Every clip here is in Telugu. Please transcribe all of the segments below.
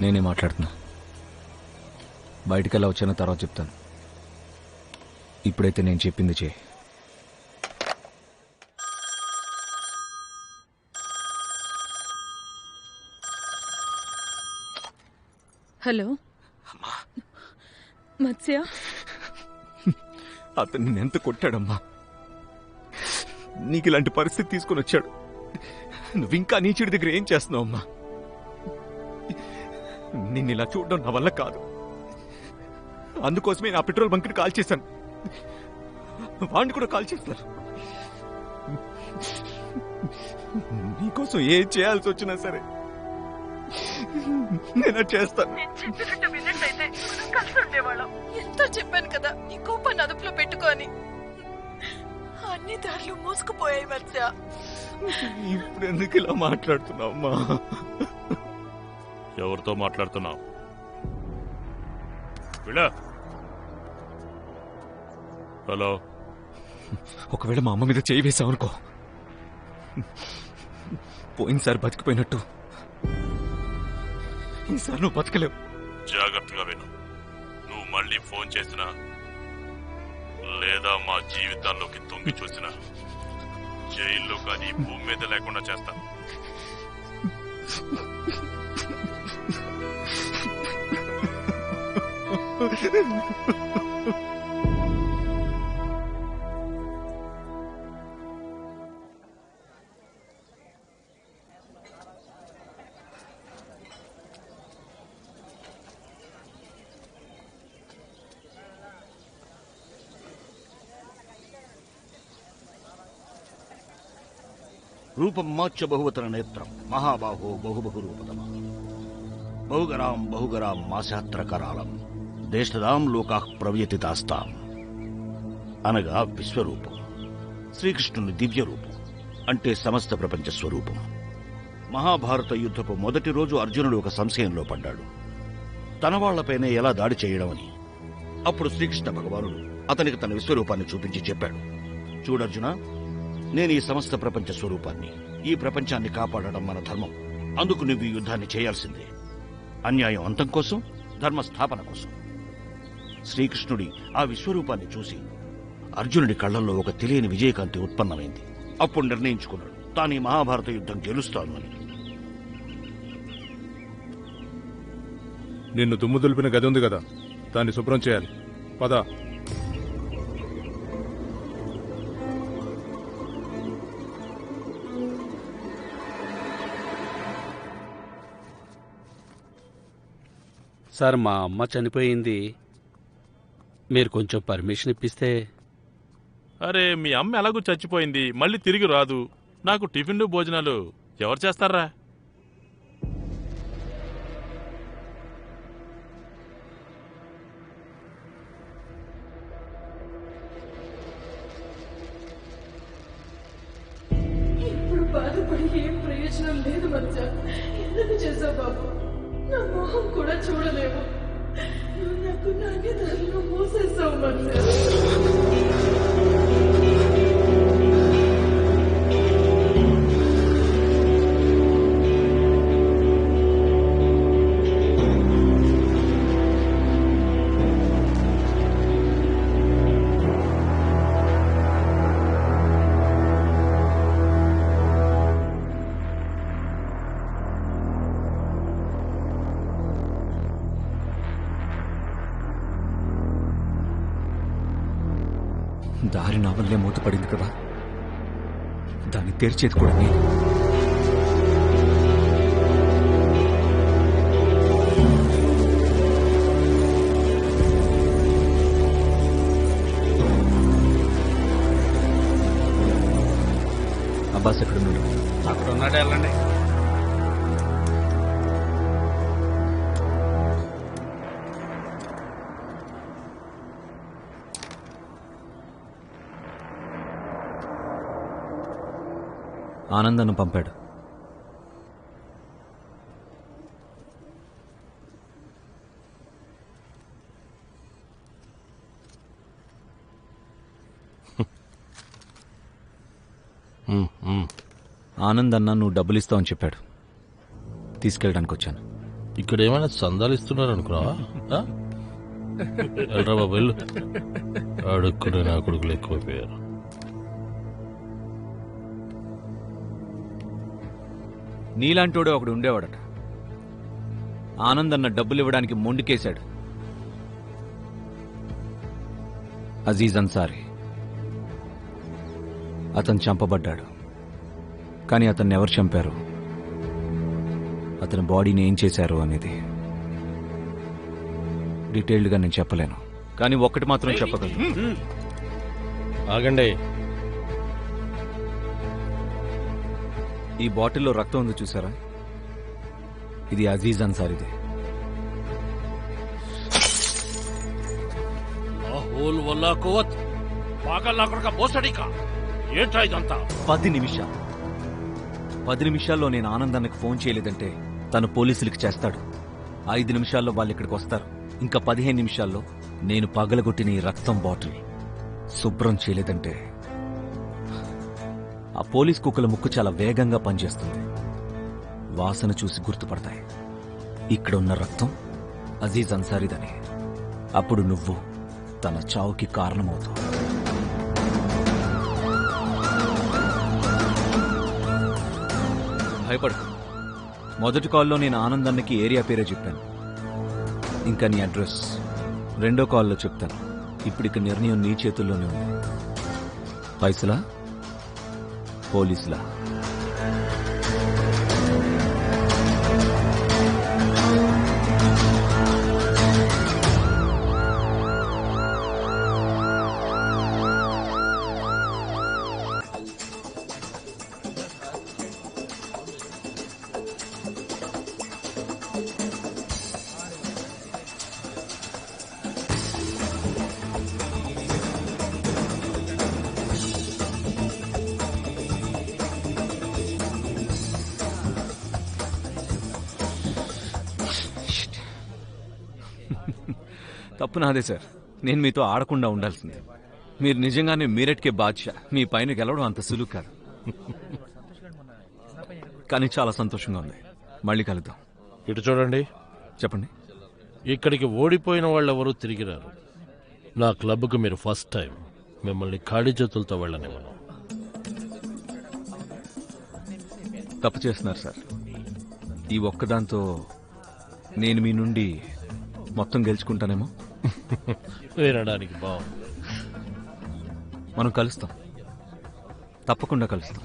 నేనే మాట్లాడుతున్నా. బయటికి ఎలా వచ్చానో తర్వాత చెప్తాను. ఇప్పుడైతే నేను చెప్పింది చేయి. హలో మత్స్య, అతన్ని ఎంత కొట్టాడమ్మా. నీకు ఇలాంటి పరిస్థితి తీసుకొని వచ్చాడు. నువ్వు ఇంకా నీచుడి దగ్గర ఏం చేస్తున్నావు అమ్మా? నిన్ను ఇలా చూడడం నా వల్ల కాదు. అందుకోసమే నా పెట్రోల్ బంక్ని కాల్ చేశాను. వాడిని కూడా కాల్ చేస్తాను. నీకోసం ఏం చేయాల్సి వచ్చినా సరే నేను చేస్తాను. ఎంతో చెప్పాను కదా నీ కోపాన్ని అదుపులో పెట్టుకోని. అన్ని దారులు మూసుకుపోయాయి మత్స్య. ఇప్పుడు ఎందుకు ఇలా మాట్లాడుతున్నావు అమ్మా? ఎవరితో మాట్లాడుతున్నావు? హలో, ఒకవేళ మా అమ్మ మీద చేయి వేసావనుకో, పోయినసారి బతికిపోయినట్టు ఈసారి నువ్వు బతకలేవు. జాగ్రత్తగా విను. నువ్వు మళ్ళీ ఫోన్ చేసినా లేదా మా జీవితాల్లోకి తొంగి చూసినా జైల్లో కానీ భూమి మీద లేకుండా చేస్తాను. రూపం మాచ్య బహువతర నేత్రం మహాబాహో బహుబహురూపతమా బహుగరాం బహుగరాం మాశాత్రకరాళం దేశదాం లోకాః ప్రవ్యతితాస్తాం అనగా విశ్వరూపం. శ్రీకృష్ణుని దివ్య రూపం అంటే సమస్త ప్రపంచ స్వరూపం. మహాభారత యుద్ధపు మొదటి రోజు అర్జునుడు ఒక సంశయంలో పడ్డాడు, తన వాళ్లపైనే ఎలా దాడి చేయడమని. అప్పుడు శ్రీకృష్ణ భగవానుడు అతనికి తన విశ్వరూపాన్ని చూపించి చెప్పాడు, చూడర్జున, నేను ఈ సమస్త ప్రపంచ స్వరూపాన్ని, ఈ ప్రపంచాన్ని కాపాడడం మన ధర్మం. అందుకు నువ్వు ఈ యుద్ధాన్ని చేయాల్సిందే. అన్యాయం అంతం కోసం, ధర్మ స్థాపన కోసం. శ్రీకృష్ణుడి ఆ విశ్వరూపాన్ని చూసి అర్జునుడి కళ్లల్లో ఒక తెలియని విజయకాంతి ఉత్పన్నమైంది. అప్పుడు నిర్ణయించుకున్నాడు, తాను ఈ మహాభారత యుద్ధం గెలుస్తాను అని. నిన్ను దుమ్ము దులిపిన గది ఉంది కదా, దాన్ని శుభ్రం చేయాలి. పద. సార్, మా అమ్మ చనిపోయింది. మీరు కొంచెం పర్మిషన్ ఇప్పిస్తే. అరే, మీ అమ్మ ఎలాగూ చచ్చిపోయింది, మళ్ళీ తిరిగి రాదు. నాకు టిఫిన్లు భోజనాలు ఎవరు చేస్తారా? ఇప్పుడు బాధపడి ఏం ప్రయోజనం లేదు మత్స్య. ఎందుకు చేసావు బాబు? నా మొహం కూడా చూడలేవు. నువ్వు నాకు అన్ని దారిలో మోసేసావు మత్స్య. దారి నా వల్లే మూతపడింది కదా, దాన్ని తెరిచేది కూడా నేను. అబ్బాస్ ఎక్కడున్నాడు? అక్కడ ఉన్నాడు, వెళ్ళండి. ఆనందను పంపాడు. ఆనంద్ అన్న నువ్వు డబ్బులు ఇస్తావని చెప్పాడు, తీసుకెళ్ళడానికి వచ్చాను. ఇక్కడ ఏమైనా చందాలు ఇస్తున్నారు అనుకున్నావా? వెళ్ళరా బాబు వెళ్ళు. అడుక్కునే నా కొడుకులు ఎక్కువైపోయారు. నీలాంటోడు ఒకడు ఉండేవాడట. ఆనంద్ అన్న డబ్బులు ఇవ్వడానికి మొండికేశాడు. అజీజ్ అన్సారీ. అతను చంపబడ్డాడు. కానీ అతన్ని ఎవరు చంపారు, అతని బాడీని ఏం చేశారు అనేది డీటెయిల్డ్గా నేను చెప్పలేను. కానీ ఒక్కటి మాత్రం చెప్పగలను. ఆగండి. ఈ బాటిల్లో రక్తం ఉంది చూసారా, ఇది అజీజ్ అన్సారీది. హోల్ వల్ల కోవత్ పాగల్ నాకొడక మోసడికా ఏంట్రా ఇదంతా? 10 నిమిషాల్లో నేను ఆనందానికి ఫోన్ చేయలేదంటే తను పోలీసులకి చేస్తాడు. 5 నిమిషాల్లో వాళ్ళు ఇక్కడికి వస్తారు. ఇంకా 15 నిమిషాల్లో నేను పగలగొట్టిన ఈ రక్తం బాటిల్ శుభ్రం చేయలేదంటే ఆ పోలీస్ కుక్కల ముక్కు చాలా వేగంగా పనిచేస్తుంది. వాసన చూసి గుర్తుపడతాయి ఇక్కడ ఉన్న రక్తం అజీజ్ అన్సారీదని. అప్పుడు నువ్వు తన చావుకి కారణమవుతావు. భయపడకు. మొదటి కాల్లో నేను ఆనందానికి ఏరియా పేరే చెప్పాను. ఇంకా నీ అడ్రస్ రెండో కాల్లో చెప్తాను. ఇప్పుడు ఇక నిర్ణయం నీ చేతుల్లోనే ఉంది. పైసలా పోలీసులా? తప్పు నాదే సార్. నేను మీతో ఆడకుండా ఉండాల్సిందే. మీరు నిజంగానే మీరట్కే బాద్షా. మీ పైన గెలవడం అంత సులువు కాదు. కానీ చాలా సంతోషంగా ఉంది. మళ్ళీ కలుద్దాం. ఇటు చూడండి. చెప్పండి. ఇక్కడికి ఓడిపోయిన వాళ్ళెవరూ తిరిగి రారు. నా క్లబ్కు మీరు ఫస్ట్ టైం. మిమ్మల్ని ఖాళీ చేతులతో వెళ్ళనివ్వను. తప్పు చేస్తున్నారు సార్. ఈ ఒక్కదాంతో నేను మీ నుండి మొత్తం గెలుచుకుంటానేమో. వినడానికి బాగుంది. మనం కలుస్తాం, తప్పకుండా కలుస్తాం.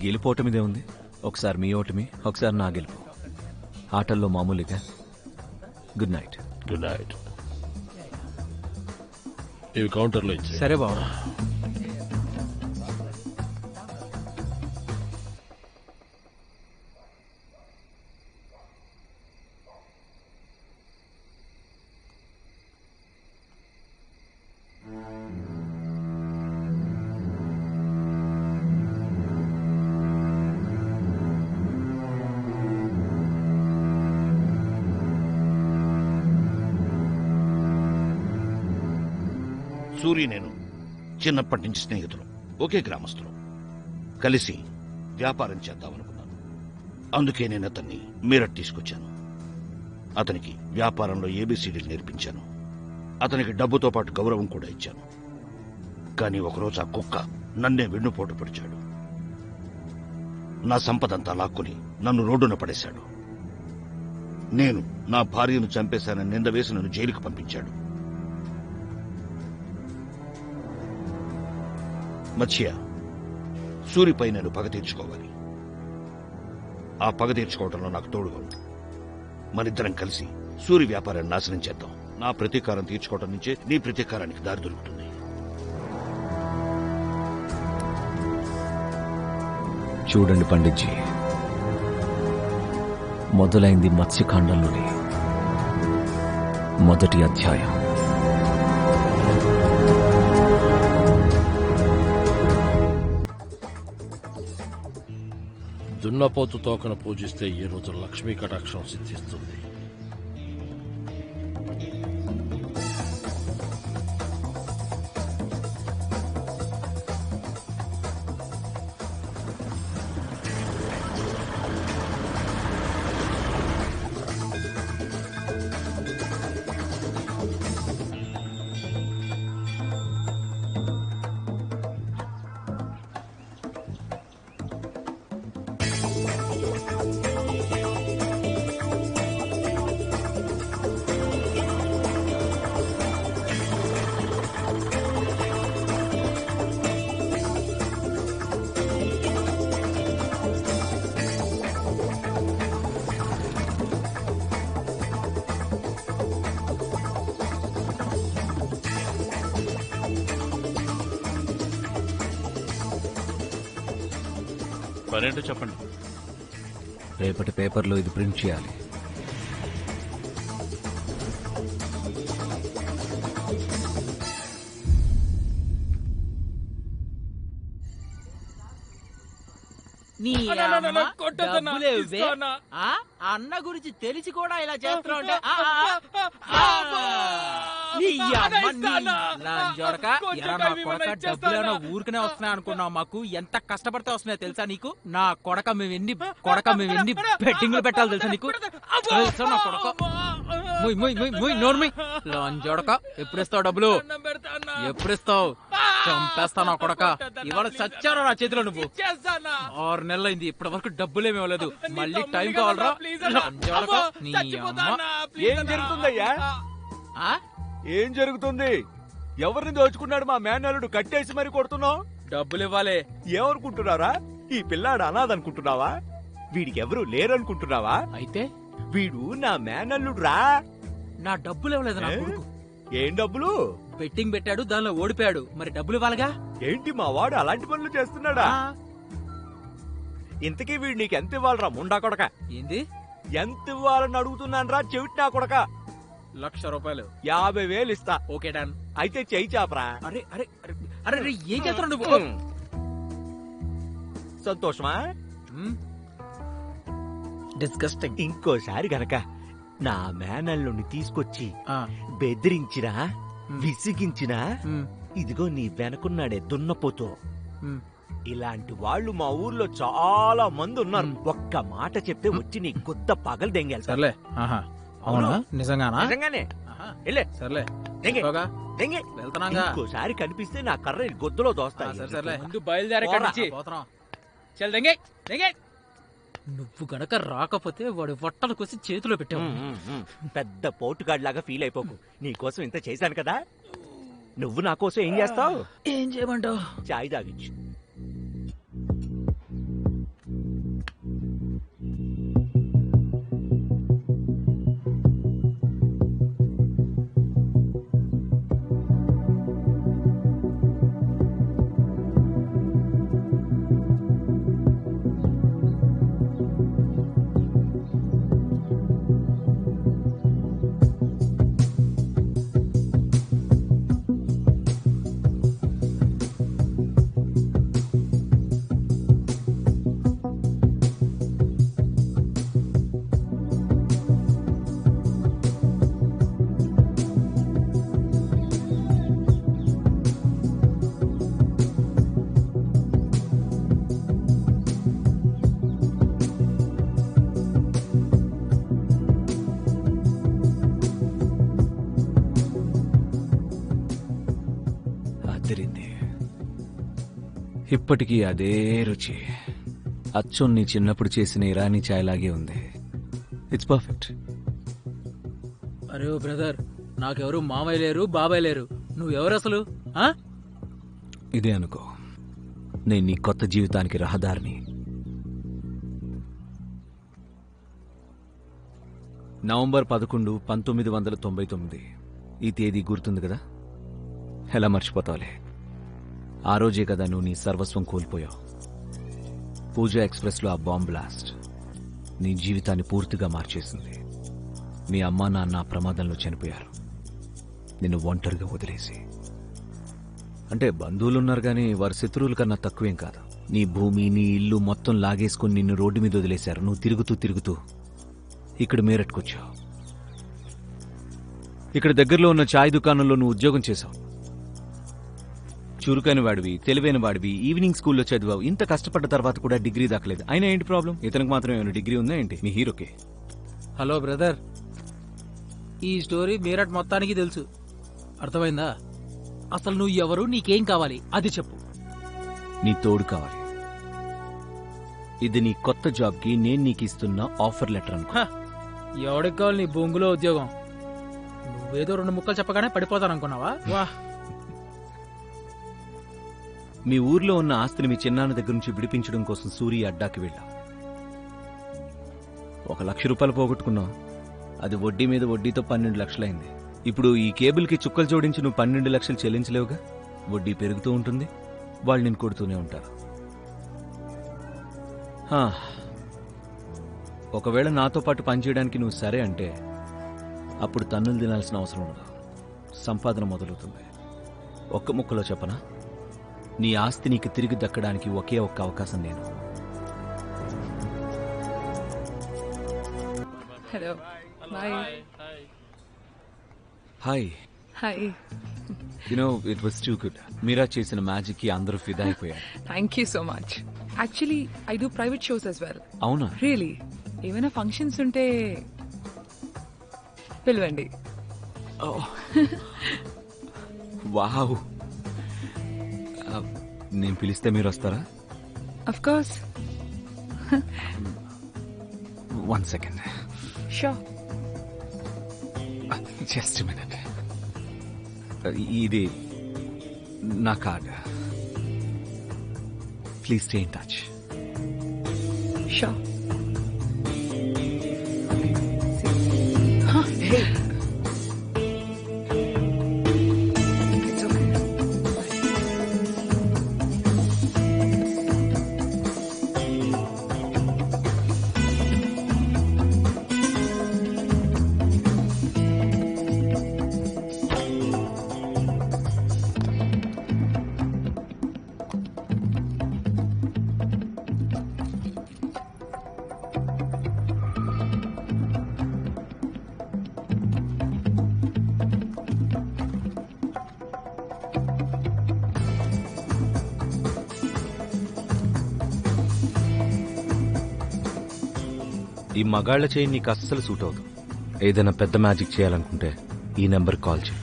గెలిపోవటమిదే ఉంది. ఒకసారి మీ ఓటమి, ఒకసారి నా గెలుపు. ఆటల్లో మామూలుగా. Good night. Good night. ఇవి కౌంటర్లో ఇచ్చి. సరే బాబు. సూరి నేను చిన్నప్పటి నుంచి స్నేహితులు, ఒకే గ్రామస్తులు. కలిసి వ్యాపారం చేద్దామనుకున్నాను. అందుకే నేను అతన్ని మీరట్ తీసుకొచ్చాను. అతనికి వ్యాపారంలో ఏబీసీడీలు నేర్పించాను. అతనికి డబ్బుతో పాటు గౌరవం కూడా ఇచ్చాను. కానీ ఒకరోజు ఆ కుక్క నన్నే వెన్నుపోటు పొడిచాడు. నా సంపదంతా లాక్కుని నన్ను రోడ్డున పడేశాడు. నేను నా భార్యను చంపేశానని నింద వేసి నన్ను జైలుకు పంపించాడు. మధ్య సూరిపై నేను పగ తీర్చుకోవాలి. ఆ పగ తీర్చుకోవడంలో నాకు తోడుగా ఉంది. మనిద్దరం కలిసి సూరి వ్యాపారాన్ని నాశనం చేద్దాం. నా ప్రతీకారం తీర్చుకోవడం నుంచే నీ ప్రతీకారానికి దారి దొరుకుతుంది. చూడండి పండిట్జీ, మొదలైంది మత్స్యకాండంలోని మొదటి అధ్యాయం. దున్నపోతు తోకను పూజిస్తే ఈ రోజు లక్ష్మీ కటాక్షం సిద్ధిస్తుంది. పనేంటో చెప్పండి. రేపటి పేపర్లో ఇది ప్రింట్ చేయాలి. నీ అమ్మ డబ్బులే ఇవ్వే? ఆ? అన్న గురించి తెలిసి కూడా ఇలా చేస్తున్నావు అంటే నీ అమ్మ నీ లంజోడక. ఎరా నా కొడక, డబ్బులేమో ఊరికనే వస్తున్నాయి అనుకున్నావు? మాకు ఎంత కష్టపడితే వస్తున్నాయో తెలుసా నీకు? నా కొడక మేము ఎన్ని బెట్టింగ్లు పెట్టాలి తెలుసా నీకు? తెలుసా నా కొడక? నోర్మి లంజోడక. ఎప్పుడిస్తావు డబ్బులు? ఎప్పుడిస్తావు? చంపేస్తా నా కొడక. ఇవాళ చచ్చారా నా చేతిలో నువ్వు? 6 నెలలైంది ఇప్పటి వరకు డబ్బులేమి ఇవ్వలేదు. మళ్ళీ టైం కావాలరా? ఏం జరుగుతుందయ్యా? ఏం జరుగుతుంది? ఎవరిని దోచుకున్నాడు మా మేనల్లుడు? కట్టేసి మరి కొడుతున్నావు? డబ్బులు ఇవ్వాలి. ఏమనుకుంటున్నారా? ఈ పిల్లాడు అనాథనుకుంటున్నావా? వీడికి ఎవరు లేరనుకుంటున్నావా? అయితే వీడు నా మేనల్లుడు రా. నా డబ్బులు ఇవ్వలేదు నా కొడుకు. ఏం డబ్బులు? బెట్టింగ్ పెట్టాడు, దానిలో ఓడిపోయాడు. మరి డబ్బులు ఇవ్వాలిగా. ఏంటి మా వాడు అలాంటి పనులు చేస్తున్నాడా? ఇంతకీ వీడు నీకు ఎంత ఇవ్వాలరా ముండా కొడక? ఏంది? ఎంత ఇవ్వాలని అడుగుతున్నాను రా చెవిటి నా కొడక. 1,00,000 రూపాయలు. 50,000 ఇస్తా. Okay done. అయితే చెయ్యి చాపరా. అరే అరే అరే అరే అరే, ఏం చేస్తున్నావు నువ్వు? సంతోషమా? డిస్గస్టింగ్. ఇంకోసారి గనక నా మేనల్లుని తీసుకొచ్చి బెదిరించినా విసిగించినా ఇదిగో నీ వెనకున్నాడే దున్నపోతో. ఇలాంటి వాళ్ళు మా ఊర్లో చాలా మంది ఉన్నారు. ఒక్క మాట చెప్తే వచ్చి నీ కొత్త పగలు దెంగేలు. సర్లే. అవునా? నిజంగానా? నిజంగానే. వెళ్ళే. సర్లే. వెళ్తున్నాగా. ఇంకోసారి కనిపిస్తే నా కర్ర గొద్దులో దోస్తా. సర్లే. బయలుదేరే. నువ్వు గనక రాకపోతే వాడి వట్టలు కోసి చేతిలో పెట్టావు. పెద్ద పోటుగాడిలాగా ఫీల్ అయిపోకు. నీకోసం ఇంత చేశాను కదా. నువ్వు నా కోసం ఏం చేస్తావు? ఏం చేయమంటావు? చాయ్ తాగించు. ఇప్పటికీ అదే రుచి. అచ్చం నీ చిన్నప్పుడు చేసిన ఇరానీ చాయ్ లాగే ఉంది. It's perfect. అరే ఓ బ్రదర్, నాకెవరు మామయ్య లేరు, బాబాయ్ లేరు. నువ్వెవరు అసలు? ఇదే అనుకో, నేను నీ కొత్త జీవితానికి రహదారిని. నవంబర్ 11, 1999. ఈ తేదీ గుర్తుంది కదా? ఎలా మర్చిపోతావులే. ఆ రోజే కదా నువ్వు నీ సర్వస్వం కోల్పోయావు. పూజా ఎక్స్ప్రెస్లో ఆ బాంబ్ బ్లాస్ట్ నీ జీవితాన్ని పూర్తిగా మార్చేసింది. మీ అమ్మా నాన్న ఆ ప్రమాదంలో చనిపోయారు, నిన్ను ఒంటరిగా వదిలేసి. అంటే బంధువులున్నారు కానీ వారి శత్రువుల కన్నా తక్కువేం కాదు. నీ భూమి, నీ ఇల్లు మొత్తం లాగేసుకుని నిన్ను రోడ్డు మీద వదిలేశారు. నువ్వు తిరుగుతూ ఇక్కడ మేరట్కొచ్చావు. ఇక్కడ దగ్గరలో ఉన్న ఛాయ్ దుకాణంలో నువ్వు ఉద్యోగం చేశావు. చురుకైన వాడివి, తెలివైన వాడివి, ఈవినింగ్ స్కూల్లో చదివావు. ఇంత కష్టపడ్డ తర్వాత కూడా డిగ్రీ దక్కలేదు. అయినా ఏంటి ప్రాబ్లం? ఇతనికి మాత్రం ఏమైనా డిగ్రీ ఉందా ఏంటి? మీ హీరోకే. హలో బ్రదర్, ఈ స్టోరీ మీరట్ మొత్తానికి తెలుసు. అర్థమైందా? అసలు నువ్వు ఎవరు, నీకేం కావాలి అది చెప్పు. నీ తోడు కావాలి. ఇది నీ కొత్త జాబ్కి నేను నీకు ఇస్తున్న ఆఫర్ లెటర్ అనుకో. ఎవడికి కావాలి నీ బొంగులో ఉద్యోగం? నువ్వేదో 2 ముక్కలు చెప్పగానే పడిపోతాననుకున్నావా? వా. మీ ఊర్లో ఉన్న ఆస్తిని మీ చిన్నాన్న దగ్గర నుంచి విడిపించడం కోసం సూర్య అడ్డాకి వెళ్ళావు. 1,00,000 రూపాయలు పోగొట్టుకున్నావు. అది వడ్డీ మీద వడ్డీతో 12 లక్షలైంది. ఇప్పుడు ఈ కేబుల్కి చుక్కలు జోడించి నువ్వు 12 లక్షలు చెల్లించలేవుగా. వడ్డీ పెరుగుతూ ఉంటుంది, వాళ్ళు నేను కొడుతూనే ఉంటారు. హా. ఒకవేళ నాతో పాటు పనిచేయడానికి నువ్వు సరే అంటే అప్పుడు తన్నులు తినాల్సిన అవసరం ఉండదు. సంపాదన మొదలవుతుంది. ఒక్క ముక్కలో చెప్పనా, నీ ఆస్తి నీకు తిరిగి దక్కడానికి ఒకే ఒక్క అవకాశం నేను. Hello boy. Hi. Hi. It was too good. Meera చేసిన మ్యాజిక్ కి అందరూ ఫిదా అయిపోయారు. Thank you so much. Actually I do private shows as well. అవునా? రియలీ. ఏమైనా ఫంక్షన్స్ ఉంటే పిలవండి. వావ్. నేను పిలిస్తే మీరు వస్తారా? Of course. One second. Sure. Just minute. ఇది నా card. Please stay in touch. Sure. ఈ మగాళ్ల చేయి నీకు అస్సలు సూట్ అవుతుంది. ఏదైనా పెద్ద మ్యాజిక్ చేయాలనుకుంటే ఈ నెంబర్ కాల్ చేయి.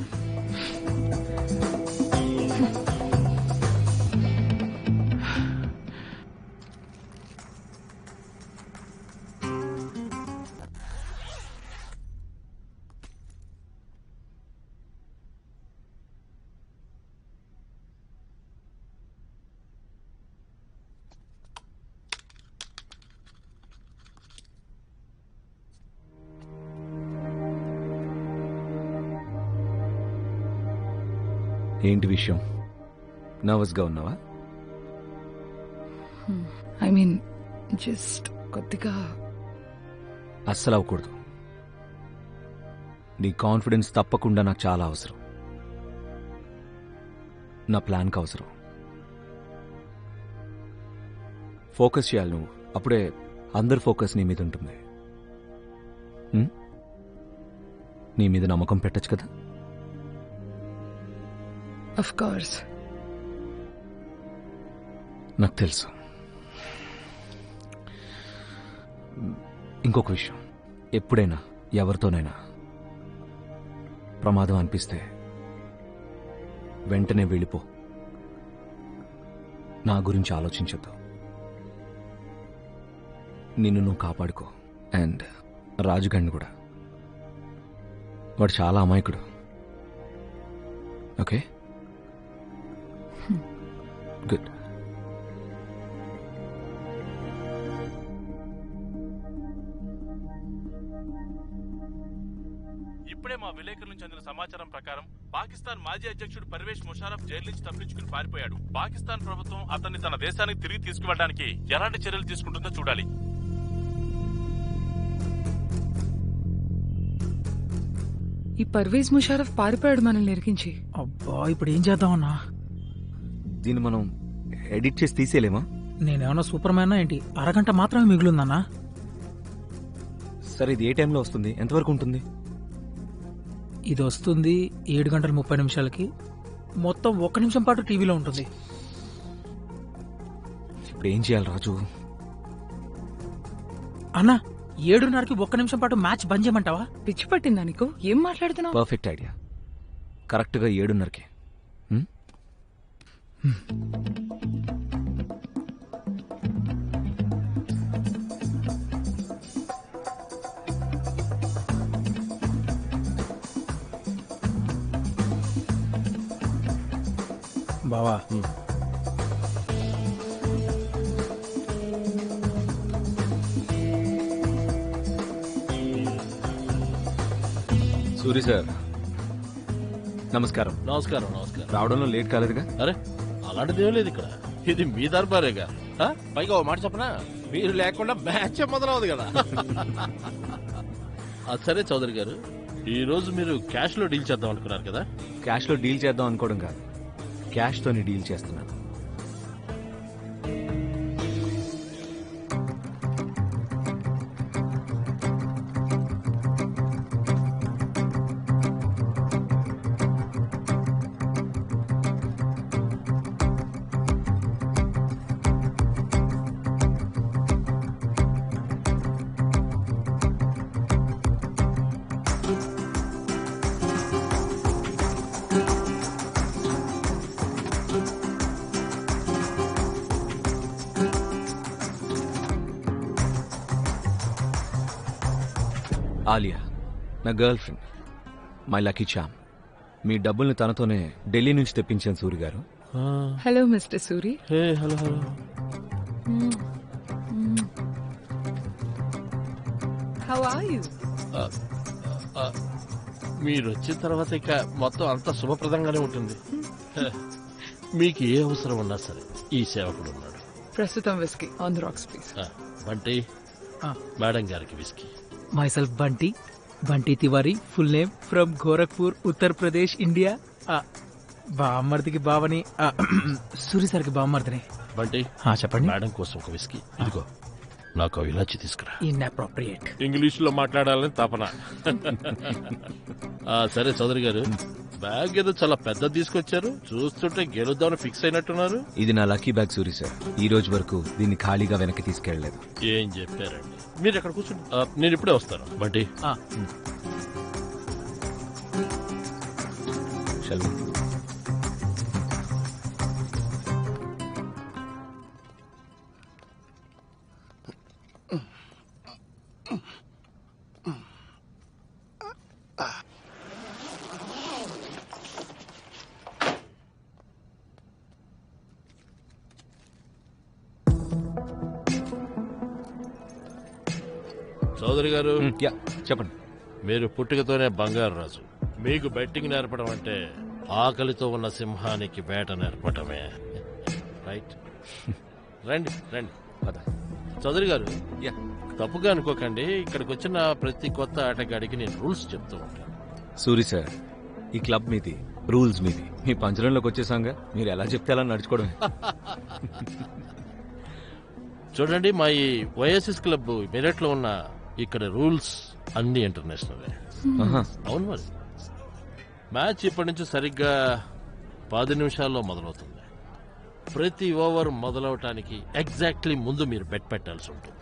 ఏంటి విషయం? నర్వస్గా ఉన్నావా? ఐ మీన్ జస్ట్ కొద్దిగా. అస్సలు అవ్వకూడదు. నీ కాన్ఫిడెన్స్ తప్పకుండా నాకు చాలా అవసరం. నా ప్లాన్కి అవసరం. ఫోకస్ చేయాలి నువ్వు. అప్పుడే అందరి ఫోకస్ నీ మీద ఉంటుంది. నీ మీద నమ్మకం పెట్టచ్చు కదా? Of course. నాకు తెలుసు. ఇంకొక విషయం, ఎప్పుడైనా ఎవరితోనైనా ప్రమాదం అనిపిస్తే వెంటనే వెళ్ళిపో. నా గురించి ఆలోచించొద్దు. నిన్ను నువ్వు కాపాడుకో. అండ్ రాజుగాడిని కూడా. వాడు చాలా అమాయకుడు. ఓకే? గుడ్. ఇప్పుడే మా విలేకరుల నుంచి అందిన సమాచారం ప్రకారం పాకిస్తాన్ మాజీ అధ్యక్షుడు పర్వేజ్ ముషారఫ్ జైలు నుంచి తప్పించుకుని పారిపోయాడు. పాకిస్తాన్ ప్రభుత్వం అతన్ని తన దేశానికి తిరిగి తీసుకువెళ్ళడానికి ఎలాంటి చర్యలు తీసుకుంటుందో చూడాలి. ఈ పర్వేజ్ ముషారఫ్ పారిపోయాడు మనల్ని ఇరికించి. అబ్బా, ఇప్పుడు ఏం చేద్దామన్నా? దీన్ని మనం ఎడిట్ చేసి తీసేయలేమా? నేనేమన్నా సూపర్ మ్యాన్ ఏంటి? అరగంట మాత్రమే మిగిలిందన్నా. సరే, ఇది ఏ టైంలో వస్తుంది? ఎంతవరకు ఉంటుంది? ఇది వస్తుంది 7:30 మొత్తం 1 నిమిషం పాటు టీవీలో ఉంటుంది. ఇప్పుడు ఏం చేయాలి రాజు? అన్నా, 7:30కి 1 నిమిషం పాటు మ్యాచ్ బంద్ చేయమంటావా? పిచ్చి పట్టిందా నీకు? ఏం మాట్లాడుతున్నావు? Perfect idea. కరెక్ట్గా 7:30కి. బావా, సూరి సార్, నమస్కారం. నమస్కారం. నమస్కారం. రావడంలో లేట్ కాలేదుగా? అరే, అలాంటిది ఏం లేదు ఇక్కడ. ఇది మీ దర్బారేగా. పైగా ఓ మాట చెప్పనా, మీరు లేకుండా మ్యాచ్ మొదలవదు కదా. సరే చౌదరి గారు, ఈ రోజు మీరు క్యాష్ లో డీల్ చేద్దాం అనుకున్నారు కదా. క్యాష్ లో డీల్ చేద్దాం అనుకోవడం కాదు, క్యాష్ తోని డీల్ చేస్తున్నాను. ఆలియా నా girl friend, my lucky charm. మీ డబ్బుల్ని తనతోనే ఢిల్లీ నుంచి తెప్పించాను సూరి గారు. Hello mister Suri. Hello hello. How are you? మీరు వచ్చిన తర్వాత ఇక మొత్తం అంతా శుభప్రదంగానే ఉంటుంది. మీకు ఏ అవసరం ఉన్నా సరే ఈ సేవకుడు ఉన్నాడు. ప్రస్తుతం whisky on the rocks please. Bunty, madam గారికి whisky. Myself Bunty, Bunty Tiwari, full name, from Gorakhpur, Uttar Pradesh, India. బామ్మర్దికి బావని, సూరి సార్కి బామ్మర్దిని. బంటి, చెప్పండి. మేడం కోసం ఒక విస్కీ. ఇదిగో, నాకు ఇలాచి తీసుకురా. ఇన్అప్రోప్రియేట్. ఇంగ్లీష్ లో మాట్లాడాలని తపన. సరే చౌదరి గారు, బ్యాగ్ ఏదో చాలా పెద్ద తీసుకొచ్చారు. చూస్తుంటే గెలుద్దామని ఫిక్స్ అయినట్టున్నారు. ఇది నా లక్కీ బ్యాగ్ సూరి సార్. ఈ రోజు వరకు దీన్ని ఖాళీగా వెనక్కి తీసుకెళ్లలేదు. ఏం చెప్పారండి? మీరు ఎక్కడ కూర్చోండి, నేను ఇప్పుడే వస్తాను. Bunty, Shall we? చౌదరి గారు, చెప్పండి. మీరు పుట్టుకతోనే బంగారు రాజు. మీకు బెట్టింగ్ నేర్పడం అంటే ఆకలితో ఉన్న సింహానికి వేట నేర్పటమే. రైట్? రండి రండి. చౌదరి గారు, తప్పుగా అనుకోకండి, ఇక్కడికి వచ్చిన ప్రతి కొత్త ఆటగాడికి నేను రూల్స్ చెప్తూ ఉంటాను. సూరి సార్, ఈ క్లబ్ మీది, రూల్స్ మీది. మీ పంజరంలోకి వచ్చేసాంగా, మీరు ఎలా చెప్తే అలా నడుచుకోవడమే. చూడండి, మా ఈ ఓఎస్ఎస్ క్లబ్ మెరట్ లో ఉన్న ఇక్కడ రూల్స్ అన్ని ఇంటర్నేషనల్. అవును, మరి మ్యాచ్ ఇప్పటి నుంచి సరిగ్గా 10 నిమిషాల్లో మొదలవుతుంది. ప్రతి ఓవర్ మొదలవటానికి ఎగ్జాక్ట్లీ ముందు మీరు బెట్ పెట్టాల్సి ఉంటుంది.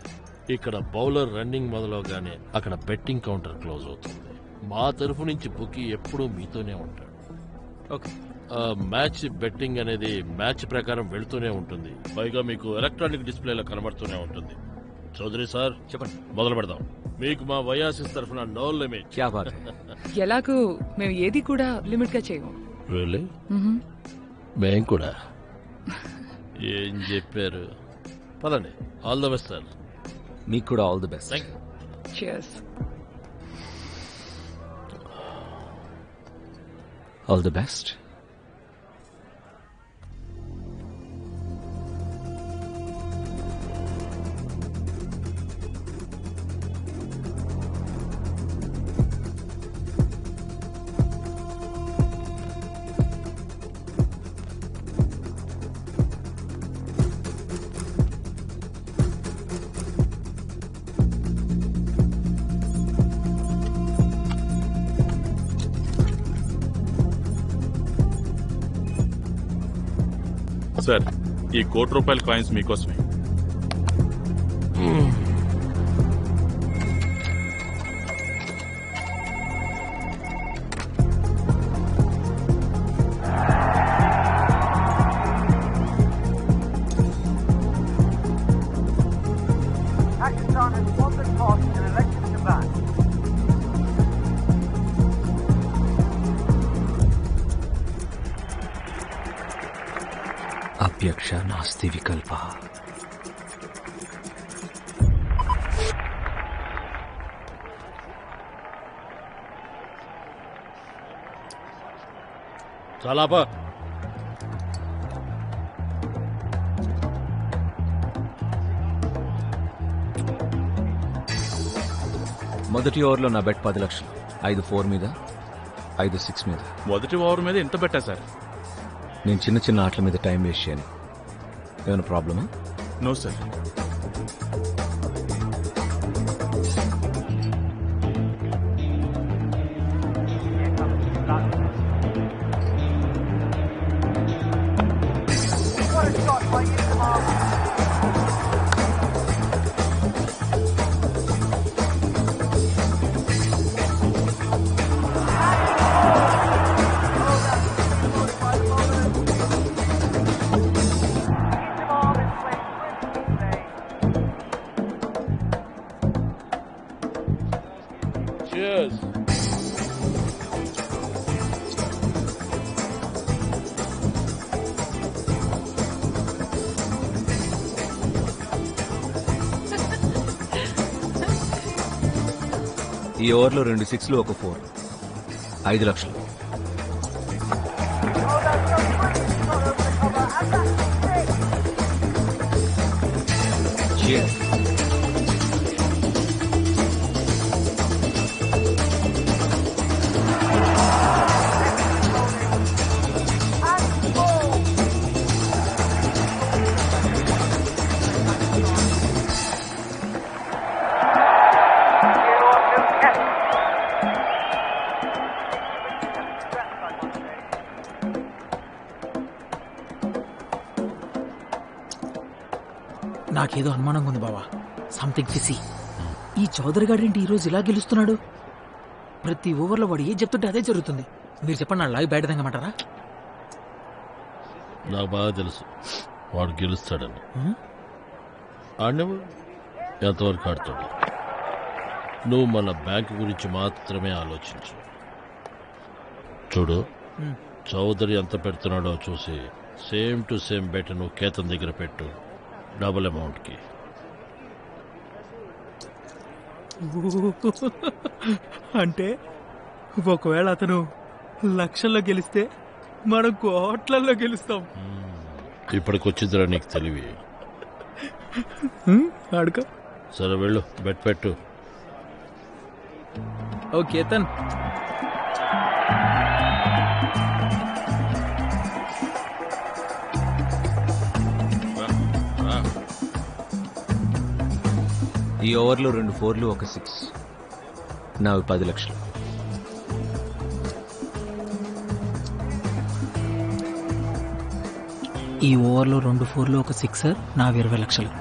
ఇక్కడ బౌలర్ రన్నింగ్ మొదలవగానే అక్కడ బెట్టింగ్ కౌంటర్ క్లోజ్ అవుతుంది. మా తరఫు నుంచి బుకీ ఎప్పుడూ మీతోనే ఉంటాడు. ఓకే. మ్యాచ్ బెట్టింగ్ అనేది మ్యాచ్ ప్రకారం వెళ్తూనే ఉంటుంది. పైగా మీకు ఎలక్ట్రానిక్ డిస్ప్లేలో కనబడుతూనే ఉంటుంది. చౌదరి సార్, చెప్పండి. మొదలు పెడదాం. మీకు మా వయాసిస్ తరఫున నో లిమిట్. క్యా బాత్ హై. ఎలాగో మేము ఏది కూడా లిమిట్ గా చేయము. Really? మేం కూడా. ఏం చెప్పారు? పదండి. All the best sir. మీకు కూడా all the best. Thank you. Cheers. All the best. Sir, ఈ ₹1,00,00,000 కాయిన్స్ మీకోసమే. Pakistan has won the toss and elected to bat. అప్యక్ష నాస్తి వికల్ప. చాలా బా. మొదటి ఓవర్లో నా బెట్ 10 లక్షలు. 5 4 మీద, 5 6 మీద. మొదటి ఓవర్ మీద ఇంత పెట్టా సార్? నేను చిన్న చిన్న ఆటల మీద టైం వేస్ట్ చేయను. ఏమైనా ప్రాబ్లమా? No sir. What a shot by Inter. Cheers. ఈ ఓవర్లో 2 6లు, 1 4. 5 లక్షలు. Cheers. నాకేదో అనుమానంగా ఉంది బావా. సంథింగ్ ఫిసి. ఈ చౌదరి గారేంటి ఈరోజు ఇలా గెలుస్తున్నాడు? ప్రతి ఓవర్లో వాడు ఏం చెప్తుంటే అదే జరుగుతుంది. మీరు చెప్పండి, నా లైవ్ బయట తెగమంటారా? నాకు బాగా తెలుసు వాడు గెలుస్తాడని. ఆడినవు ఎంతవరకు ఆడతాడు? నువ్వు మన బ్యాంకు గురించి మాత్రమే ఆలోచించు. చూడు, చౌదరి ఎంత పెడుతున్నాడో చూసి సేమ్ టు సేమ్ బెట్ నువ్వు కేతన్ దగ్గర పెట్టు, డబుల్ అమౌంట్కి. అంటే ఒకవేళ అతను లక్షల్లో గెలిస్తే మనం కోట్లల్లో గెలుస్తాం. ఇప్పటికొచ్చిద్దరా నీకు తెలివి? అడుక. సరే వెళ్ళు, బెట్ పెట్టు. ఓకే తన్. ఈ ఓవర్లో 2 4లు, 1 6. నావి 10 లక్షలు. ఈ ఓవర్లో 2 4లు, 1 6, నా 20 లక్షలు.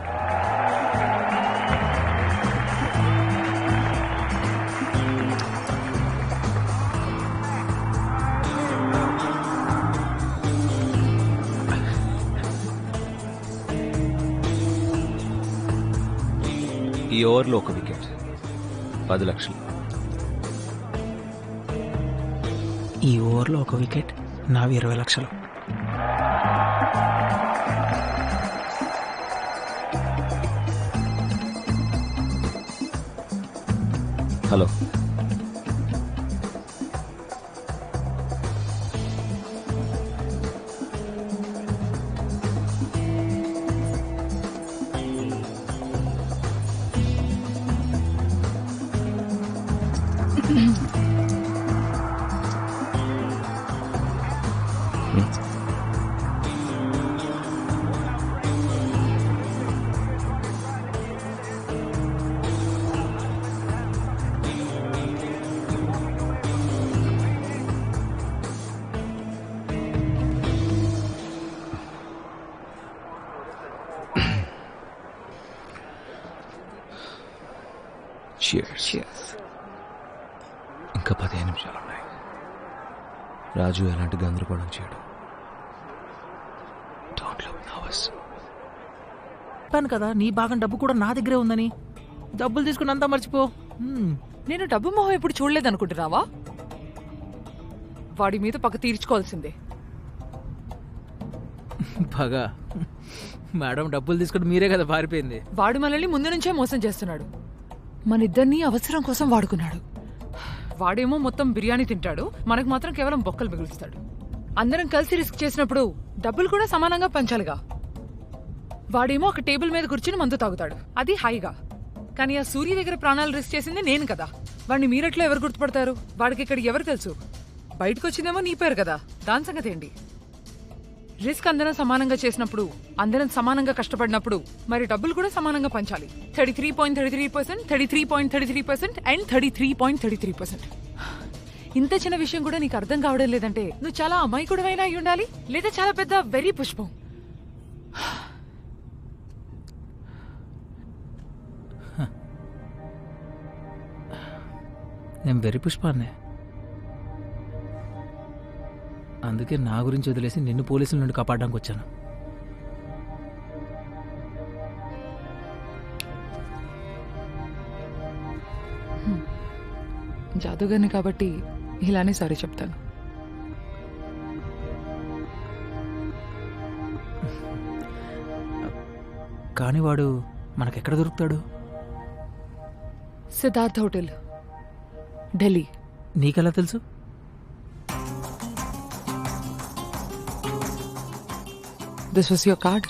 ఈ ఓవర్లో 1 వికెట్, 10 లక్షలు. ఈ ఓవర్లో 1 వికెట్, నావి 20 లక్షలు. హలో, ఇంకా 15 నిమిషాలు ఉన్నాయి. రాజు ఎలాంటి గందరగోళం చేయడు. Don't look nervous. చెప్పాను కదా, నీ భాగం డబ్బు కూడా నా దగ్గరే ఉందని. డబ్బులు తీసుకుని అంతా మర్చిపో. నేను డబ్బు మొహం ఇప్పుడు చూడలేదనుకుంటున్నావా? వాడి మీద పక్క తీర్చుకోవాల్సిందే. బాగా మేడం, డబ్బులు తీసుకుని మీరే కదా పారిపోయింది. వాడు మనల్ని ముందు నుంచే మోసం చేస్తున్నాడు. మన ఇద్దరిని అవసరం కోసం వాడుకున్నాడు. వాడేమో మొత్తం బిర్యానీ తింటాడు, మనకు మాత్రం కేవలం బొక్కలు మిగులుస్తాడు. అందరం కలిసి రిస్క్ చేసినప్పుడు డబ్బులు కూడా సమానంగా పంచాలిగా. వాడేమో ఒక టేబుల్ మీద కూర్చుని మందు తాగుతాడు, అది హాయిగా. కానీ ఆ సూర్య దగ్గర ప్రాణాలు రిస్క్ చేసింది నేను కదా. వాడిని మీరట్లో ఎవరు గుర్తుపడతారు? వాడికి ఇక్కడ ఎవరు తెలుసు? బయటకు వచ్చిందేమో నీ పేరు కదా, దాని సంగతి ఏంటి? రిస్క్ అందరం సమానంగా చేసినప్పుడు, అందరం సమానంగా కష్టపడినప్పుడు మరి డబ్బులు కూడా సమానంగా పంచాలి. 33.33%, 33.33% అండ్ 33.33%. ఇంత చిన్న విషయం కూడా నీకు అర్థం కావడం లేదంటే నువ్వు చాలా అమాయకుడివైనా అయి ఉండాలి, లేదా చాలా పెద్ద వెరీ పుష్పం. నేను వెరీ పుష్పాన్నే, అందుకే నా గురించి వదిలేసి నిన్ను పోలీసుల నుండి కాపాడడానికి వచ్చాను. జాదుగారిని కాబట్టి ఇలానే సారీ చెప్తాను. కానీ వాడు మనకెక్కడ దొరుకుతాడు? సిద్ధార్థ్ హోటల్, ఢిల్లీ. నీకెలా తెలుసు? This was your card.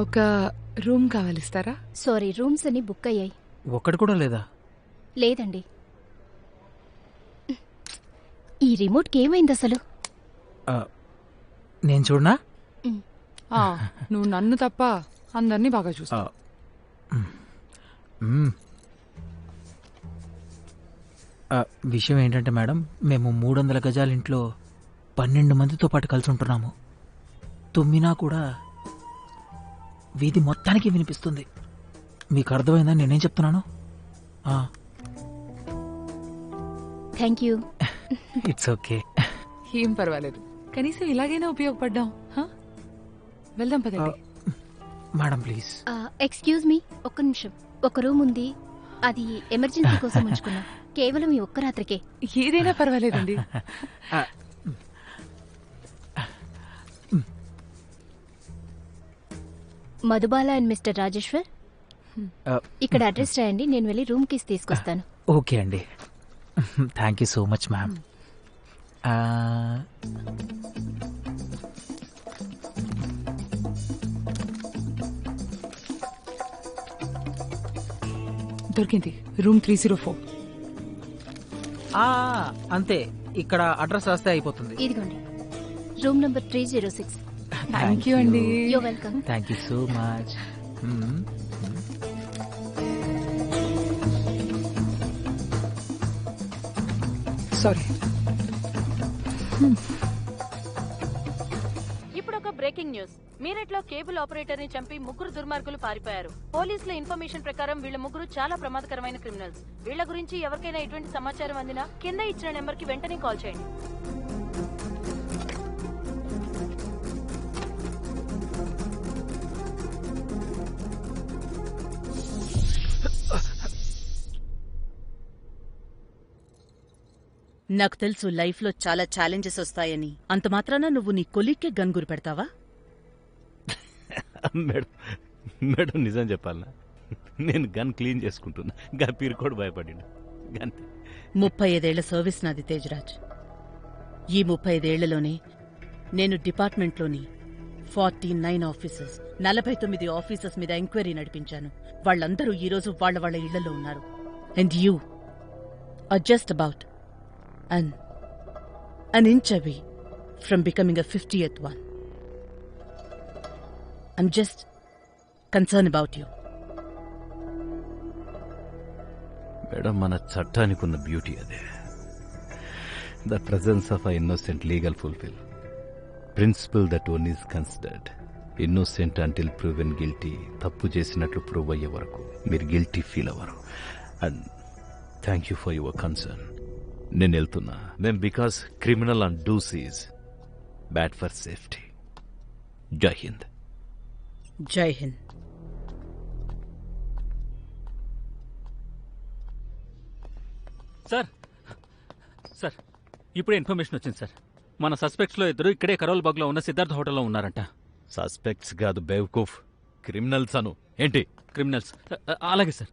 ఒక రూమ్ కావాలిస్తారా? సారీ, రూమ్స్ అన్ని బుక్ అయ్యాయి. ఒక్కటి కూడా లేదా? లేదండి. ఈ రిమోట్కి ఏమైంది అసలు? నేను చూడనా? నువ్వు నన్ను తప్ప అందరినీ బాగా చూస్తావు. విషయం ఏంటంటే మేడం, మేము 300 గజాల ఇంట్లో 12 మందితో పాటు కలిసి ఉంటున్నాము. తుమ్మినా కూడా వీధి మొత్తానికి వినిపిస్తుంది. మీకు అర్థమైందని నేనేం చెప్తున్నాను? Thank you. It's okay. ఏం పర్వాలేదు, కనీసం ఇలాగైనా ఉపయోగపడ్డాం. వెళ్దాం పదండి. Madam please. ఎక్స్క్యూజ్ మీ, ఒక్క నిమిషం. ఒక రూమ్ ఉంది, అది ఎమర్జెన్సీ కోసం ఉంచుకున్నాం. కేవలం ఈ ఒక్క రాత్రికే. ఏదైనా పర్వాలేదండి. మధుబాల అండ్ మిస్టర్ రాజేశ్వర్, ఇక్కడ అడ్రస్ రాయండి, నేను వెళ్ళి రూమ్ కీస్ తీసుకొస్తాను. ఓకే అండి. Thank you so much ma'am. దొరికింది, రూమ్ 304. అంతే, ఇక్కడ అడ్రస్ రాస్తే అయిపోతుంది. ఇదిగోండి, రూమ్ నంబర్ 306. థ్యాంక్ యూ అండి. You're welcome. Thank you so much. Sorry. ఇప్పుడు ఒక బ్రేకింగ్ న్యూస్. మీరట్లో కేబుల్ ఆపరేటర్ ని చంపి 3 దుర్మార్గులు పారిపోయారు. పోలీసుల ఇన్ఫర్మేషన్ ప్రకారం వీళ్ళ 3 చాలా ప్రమాదకరమైన క్రిమినల్స్. వీళ్ళ గురించి ఎవరికైనా ఎటువంటి సమాచారం అందినా కింద ఇచ్చిన నెంబర్ కి వెంటనే కాల్ చేయండి. నాకు తెలుసు లైఫ్లో చాలా ఛాలెంజెస్ వస్తాయని. అంత మాత్రాన నువ్వు నీ కొలీగ్కే గన్ గురి పెడతావా? మేడం నిజం చెప్పాలనా, నేను గన్ క్లీన్ చేసుకుంటున్నా. గపీర్ కూడా భయపడిండు. 35 ఏళ్ల సర్వీస్ నాది తేజరాజ్. ఈ 35 ఏళ్లలోనే నేను డిపార్ట్మెంట్లోని 49 ఆఫీసర్స్, 49 ఆఫీసర్స్ మీద ఎంక్వైరీ నడిపించాను. వాళ్ళందరూ ఈరోజు వాళ్ళ ఇళ్లలో ఉన్నారు. And you are just about an inch away from becoming a 50th one. I'm just concerned about you. మేడం, మన చట్టానికి ఉన్న బ్యూటీ అదే. The presence of a innocent legal fulfil principle that one is considered innocent until proven guilty. తప్పు చేసినట్లు ప్రూవ్ అయ్యే వరకు మీరు గిల్టీ ఫీల్ అవ్వరు. And thank you for your concern. నేను వెళ్తున్నా. Then because criminal and dues is bad for safety. Jai Hind. Jai Hind. Sir ఇప్పుడే ఇన్ఫర్మేషన్ వచ్చింది సార్. మన సస్పెక్ట్స్ లో 2 ఇక్కడే కరోల్ బాగ్ లో ఉన్న సిద్ధార్థ హోటల్లో ఉన్నారంట. సస్పెక్ట్స్ కాదు బేవకూఫ్, క్రిమినల్స్ అను. ఏంటి క్రిమినల్స్? అలాగే సార్.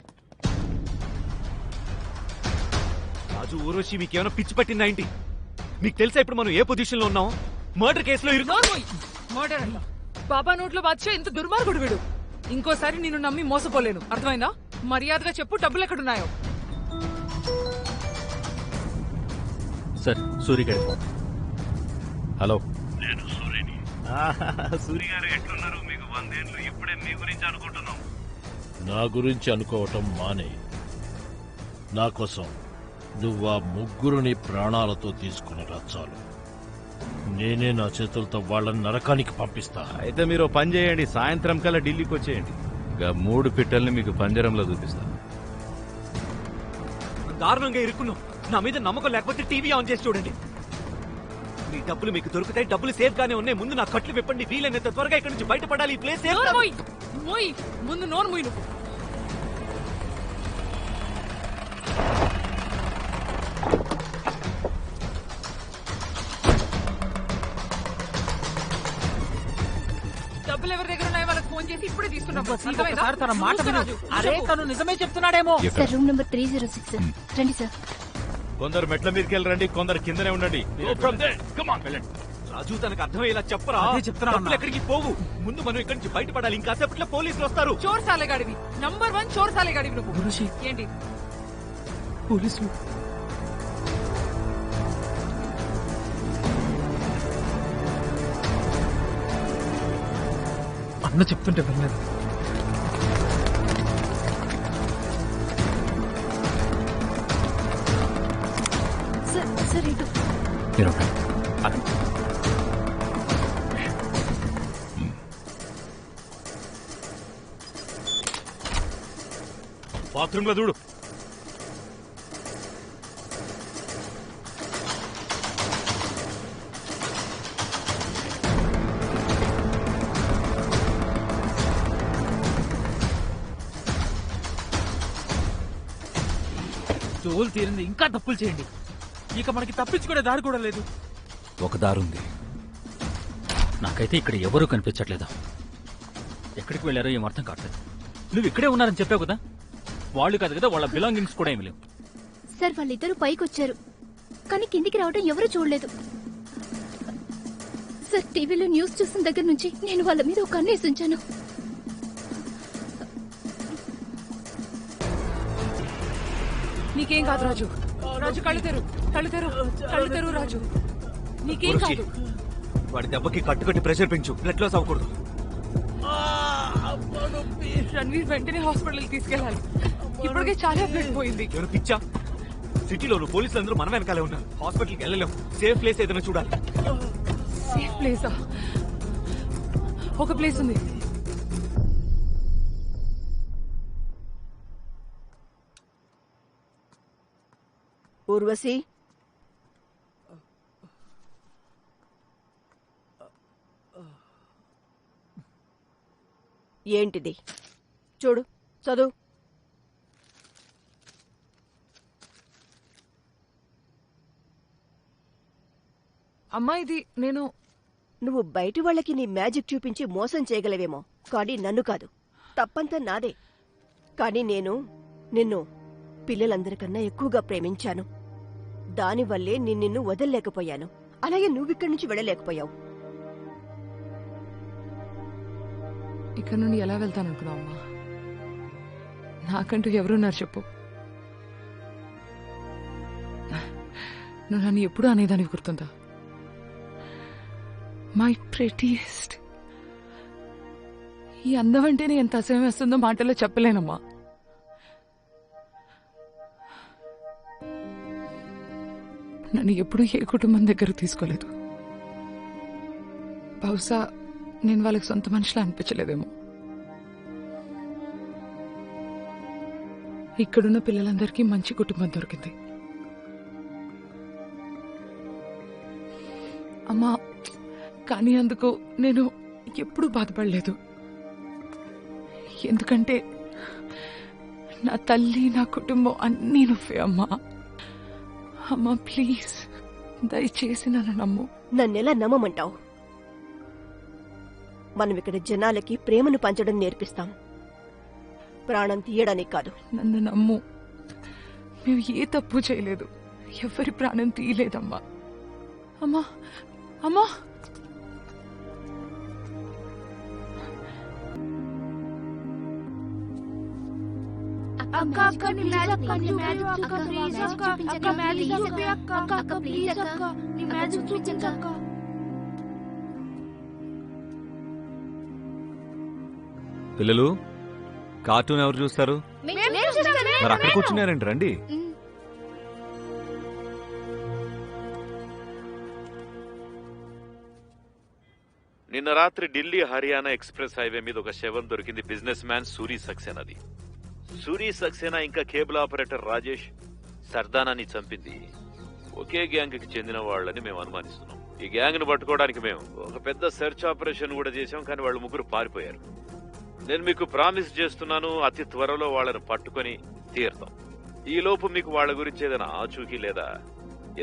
రాజు ఊర్వశి మీకేమైనా పిచ్చి పట్టిందా ఏంటి? మీకు తెలుసా ఇప్పుడు మనం ఏ పొజిషన్ లో ఉన్నాం? మర్డర్ కేసులో మర్డర్ అంట. బాబా నోట్లో బాద్షా ఇంత దుర్మార్గుడు వీడు. ఇంకోసారి నిన్ను నమ్మి మోసపోలేను, అర్థమైందా? మర్యాదగా చెప్పు, డబ్బులు ఎక్కడున్నాయో. Sir సూర్యగారి phone. హలో, నేను సూర్యని. సూర్య గారు ఎట్లున్నారు? మీకు 100 ఏళ్ళు, ఇప్పుడే మీ గురించి అనుకుంటున్నాం. నా గురించి అనుకోవటం మానే. నా కోసం నువ్వు ఆ ముగ్గురుని ప్రాణాలతో తీసుకుని చాలు. నేనే నా చేతులతో వాళ్ళని నరకానికి పంపిస్తా. అయితే మీరు పని చేయండి, సాయంత్రం కల్లా ఢిల్లీకి వచ్చేయండి. ఇంకా 3 పిట్టల్ని మీకు పంజరంలో చూపిస్తా. దారుణంగా ఇరుక్కున్నాం. నా మీద నమ్మకం లేకపోతే టీవీ ఆన్ చేసి చూడండి. మీ డబ్బులు మీకు దొరుకుతాయి, డబ్బులు సేఫ్ గానే ఉన్నాయి. ముందు నా కట్లు విప్పండి, వీలైనంత త్వరగా ఇక్కడ నుంచి బయటపడాలి. ఈ ప్లేస్ సేఫ్ కాదు. ముందు నోరు మూయి నువ్వు. డబ్బులు ఎవరి దగ్గర ఉన్నాయో వాళ్ళకి ఫోన్ చేసి ఇప్పుడే తీసుకున్నాం. ఒకసారి తన మాట విను. అరే తను నిజమే చెప్తున్నాడేమో. Sir, room number 306 sir. రండి సార్. కొందరు మెట్ల మీదకి వెళ్ళండి, కొందరు కిందనే ఉండండి. రాజు తనకు అర్థమయ్యేలా చెప్పరా? అదే చెప్తున్నా అన్నా. డబ్బులు ఎక్కడికి పోవు. ముందు మనం ఇక్కడి నుంచి బయటపడాలి. ఇంకా సేపట్లో పోలీసులు వస్తారు. చోర్ సాలేగాడివి, నంబర్ 1 చోర్ సాలేగాడివి నువ్వు. ఏంటి పోలీసులు? అన్న చెప్తుంటే వినలేదు. సార్ ఇటు. బాత్రూమ్ లో చూడు. తోలు తీరింది, ఇంకా తప్పులు చేయండి. ఇక మనకి తప్పించుకునే దారి కూడా లేదు. ఒక దారుంది. నాకైతే ఇక్కడ ఎవరూ కనిపించట్లేదు. ఎక్కడికి వెళ్ళారో ఏం అర్థం కావట్లేదు. నువ్వు ఇక్కడే ఉన్నారని చెప్పావు కదా. వాళ్ళు కాదు కదా, వాళ్ళ బిలాంగింగ్స్ కూడా ఏమి లేవు. సార్, వాళ్ళిద్దరూ పైకి వచ్చారు, కానీ కిందికి రావడం ఎవరూ చూడలేదు. సార్, టీవీలో న్యూస్ చూసిన దగ్గర నుంచి నేను వాళ్ళ మీద ఒక కన్నేసి ఉంచాను. నీకేం కాదు రాజు. రాజు కళ్ళు తెరు, కళ్ళు తెరు, కళ్ళు తెరు రాజు. నీకేం కాదు. వాడి దెబ్బకి కట్టుకట్టి ప్రెషర్ పెంచు, బ్లడ్ లాస్ అవ్వకూడదు. రణ్వీర్ వెంటనే హాస్పిటల్కి తీసుకెళ్ళాలి. ఇప్పటికే చాలా బ్లడ్ పోయింది. ఎవరు పిచ్చా? సిటీలో పోలీసులు అందరూ మన వెనకాలే ఉన్నారు. హాస్పిటల్కి వెళ్ళలేం. సేఫ్ ప్లేస్ ఏదైనా చూడాలి. సేఫ్ ప్లేసా? ఒక ప్లేస్ ఉంది. ఊర్వశి, ఏంటిది? చూడు, చదువు. అమ్మా, ఇది నేను. నువ్వు బయటి వాళ్ళకి నీ మ్యాజిక్ చూపించి మోసం చేయగలవేమో, కానీ నన్ను కాదు. తప్పంతా నాదే. కానీ నేను నిన్ను పిల్లలందరికన్నా ఎక్కువగా ప్రేమించాను. దానివల్లే నిన్ను వదల్లేకపోయాను. అలాగే నువ్విక్కడి నుంచి వెళ్ళలేకపోయావు. ఇక్కడ నుండి ఎలా వెళ్తాననుకున్నావు అమ్మా? నాకంటూ ఎవరున్నారు చెప్పు? నువ్వు నన్ను ఎప్పుడూ అనేదానికి గుర్తుందా? మై ప్రెటీయెస్ట్. ఈ అందం అంటేనే ఎంత అసహ్యం వేస్తుందో మాటల్లో చెప్పలేనమ్మా. నన్ను ఎప్పుడూ ఏ కుటుంబం దగ్గర తీసుకోలేదు. బహుశా నేను వాళ్ళకి సొంత మనిషిలా అనిపించలేదేమో. ఇక్కడున్న పిల్లలందరికీ మంచి కుటుంబం దొరికింది. అమ్మా, కానీ అందుకు నేను ఎప్పుడూ బాధపడలేదు. ఎందుకంటే నా తల్లి, నా కుటుంబం అన్నీ నువ్వే అమ్మా. అమ్మా ప్లీజ్, దయచేసి నన్ను నమ్ము. నన్నెలా నమ్మమంటావు? మనం ఇక్కడ జనాలకి ప్రేమను పంచడం నేర్పిస్తాం, ప్రాణం తీయడానికి కాదు. నన్ను నమ్ము. మేము ఏ తప్పు చేయలేదు. ఎవరి ప్రాణం తీయలేదమ్మా. అమ్మా అమ్మా అక్క అక్క నీ మ్యాజిక్ అక్క ప్లీజ్ అక్క మ్యాజిక్ అక్క ప్లీజ్ అక్క నీ మ్యాజిక్ చూపించక్క. పిల్లలు కార్టూన్ ఎవరు చూస్తారు? మరి అక్కడ కూర్చున్నారండి, రండి. నిన్న రాత్రి ఢిల్లీ హర్యానా ఎక్స్ప్రెస్ హైవే మీద ఒక శవం దొరికింది. బిజినెస్ మ్యాన్ సూరి సక్సేనాది. సూరి సక్సేనా ఇంకా కేబుల్ ఆపరేటర్ రాజేష్ సర్దానాని చంపింది ఒకే గ్యాంగ్ కి చెందిన వాళ్ళని మేము అనుమానిస్తున్నాం. ఈ గ్యాంగ్ ను పట్టుకోవడానికి మేము ఒక పెద్ద సెర్చ్ ఆపరేషన్ కూడా చేశాం, కానీ వాళ్ళు ముగ్గురు పారిపోయారు. నేను మీకు ప్రామిస్ చేస్తున్నాను, అతి త్వరలో వాళ్ళని పట్టుకొని తీరుతాం. ఈ లోపు మీకు వాళ్ళ గురించి ఏదైనా ఆచూకీ లేదా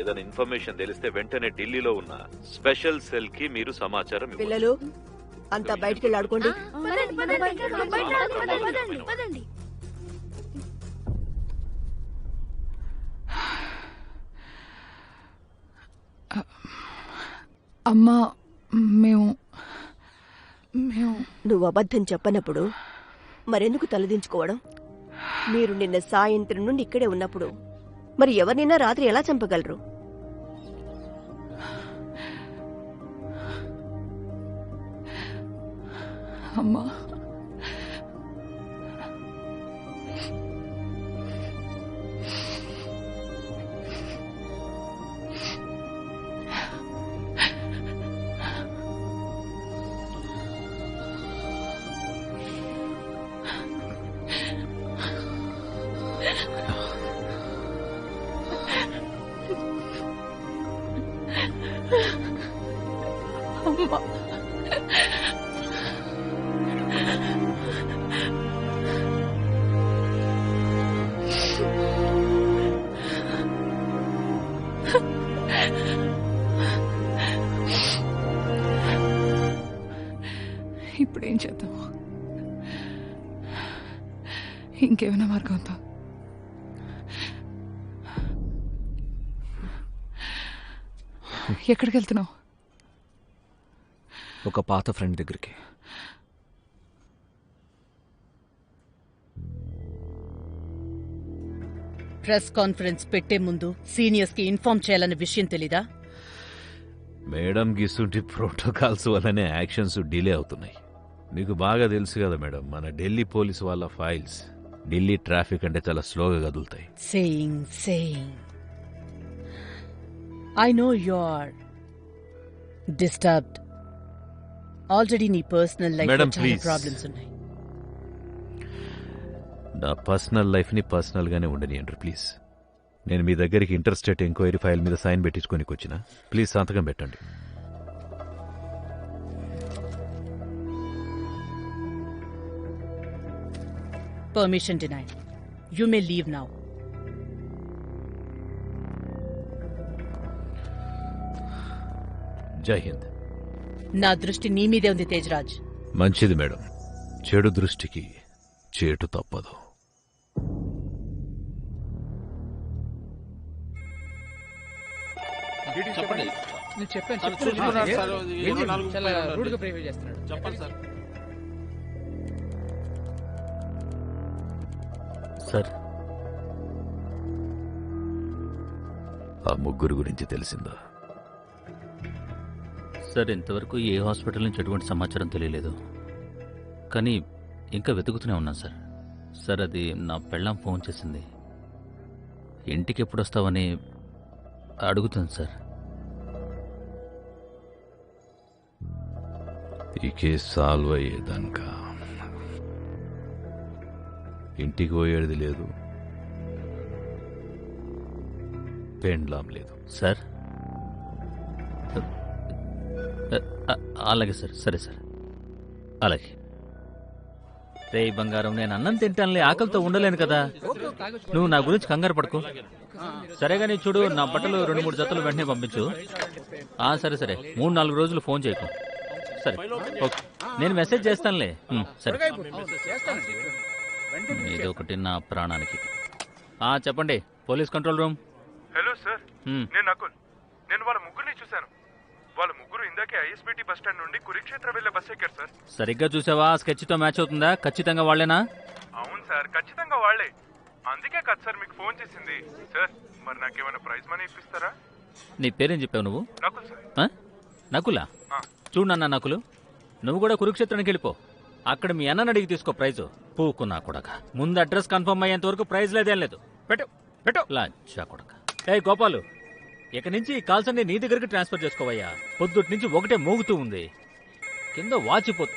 ఏదైనా ఇన్ఫర్మేషన్ తెలిస్తే వెంటనే ఢిల్లీలో ఉన్న స్పెషల్ సెల్ కి మీరు సమాచారం ఇవ్వండి. పిల్లలు అంతా బయటికి ఆడుకోండి. అమ్మా మేము నువ్వు అబద్ధం చెప్పనప్పుడు మరెందుకు తలదించుకోవడం? మీరు నిన్న సాయంత్రం నుండి ఇక్కడే ఉన్నప్పుడు మరి ఎవరినైనా రాత్రి ఎలా చంపగలరు? అమ్మా అమ్మా ఇప్పుడేం చేద్దాం? ఇంకేమైనా మార్గం ఉందా? ఎక్కడికి వెళ్తున్నావు? ఒక పాత ఫ్రెండ్ దగ్గరికి. ప్రెస్ కాన్ఫరెన్స్ పెట్టే ముందు సీనియర్స్ కి ఇన్ఫార్మ్ చేయాలన్న విషయం తెలీదా? మేడం గిసుంటి ప్రోటోకాల్స్ వల్లనే యాక్షన్స్ డిలే అవుతున్నాయి. మీకు బాగా తెలుసు కదా మేడం, మన ఢిల్లీ పోలీస్ వాళ్ళ ఫైల్స్ ఢిల్లీ ట్రాఫిక్ అంటే చాలా స్లోగా కదులుతాయి. Saying I know you are disturbed. Already నీ పర్సనల్ లైఫ్ లో చాలా ప్రాబ్లమ్స్ ఉన్నాయి. నా పర్సనల్ లైఫ్ ని పర్సనల్ గానే ఉండనియండి ప్లీజ్. నేను మీ దగ్గరికి ఇంటర్స్టేట్ ఎంక్వైరీ ఫైల్ మీద సైన్ పెట్టించుకోనికి వచ్చిన. ప్లీజ్ సంతకం పెట్టండి. Permission denied. You may leave now. జై హింద్. నా దృష్టి నీ మీదే ఉంది తేజరాజ్. మంచిది మేడం, చెడు దృష్టికి చేటు తప్పదు. చెప్పండి. నేను చెప్పాను చాలా రూడ్గా బిహేవ్ చేస్తున్నాడు. చెప్పండి సార్. సార్, ఆ ముగ్గురు గురించి తెలిసిందా? సార్, ఇంతవరకు ఏ హాస్పిటల్ నుంచి ఎటువంటి సమాచారం తెలియలేదు, కానీ ఇంకా వెతుకుతూనే ఉన్నాను సార్. సార్, అది నా పెళ్ళాం ఫోన్ చేసింది. ఇంటికి ఎప్పుడు వస్తావని అడుగుతుంది సార్. ఈ కేసు సాల్వ్ అయ్యేదాకా ఇంటికి పోయేది లేదు, పెండ్లాం లేదు. సార్, అలాగే సార్. సరే సార్, అలాగే. రే బంగారం, నేను అన్నం తింటానులే, ఆకలితో ఉండలేను కదా. నువ్వు నా గురించి కంగారు పడుకో. సరేగా, నీ చూడు, నా బట్టలు 2-3 జతలు వెంటనే పంపించు. సరే సరే, 3-4 రోజులు ఫోన్ చేయకు. సరే, ఓకే, నేను మెసేజ్ చేస్తానులే. సరే, ఇదొకటి నా ప్రాణానికి. చెప్పండి, police control room. Hello sir, హ్మ్. నేను నకుల్. నేను వాళ్ళ ముగ్గురిని చూశాను. వాళ్ళ ముగ్గురు ఇందాకే ఐఎస్బిటి బస్ స్టాండ్ నుండి కురుక్షేత్ర వెళ్లే బస్ ఎక్కారు సార్. సరిగ్గా చూసావా? స్కెచ్ తో మ్యాచ్ అవుతుందా? ఖచ్చితంగా వాళ్లేనా? అవును సార్, ఖచ్చితంగా వాళ్లే. అందుకే కదా సార్ మీకు ఫోన్ చేసింది. సార్, మరి నాకేమైనా ప్రైజ్ మనీ ఇప్పిస్తారా? నీ పేరేం చెప్పావు నువ్వు? నకుల్ సార్. ఆ? నకులా? చూడు నాన్న నకులు, నువ్వు కూడా కురుక్షేత్రానికి వెళ్ళిపో. అక్కడ మీ అన్నని అడిగి తీసుకో ప్రైజు. పూకున్నా కొడక. ముందు అడ్రస్ కన్ఫర్మ్ అయ్యేంత వరకు ప్రైజ్ లేదేం లేదు. పెట్టు పెట్టు లాంచా కొడక. ఏ గోపాలు, ఇక నుంచి ఈ కాల్స్ అన్ని నీ దగ్గరికి ట్రాన్స్ఫర్ చేసుకోవయ్యా. పొద్దుటి నుంచి ఒకటే మోగుతూ ఉంది. కింద వాచిపోతు.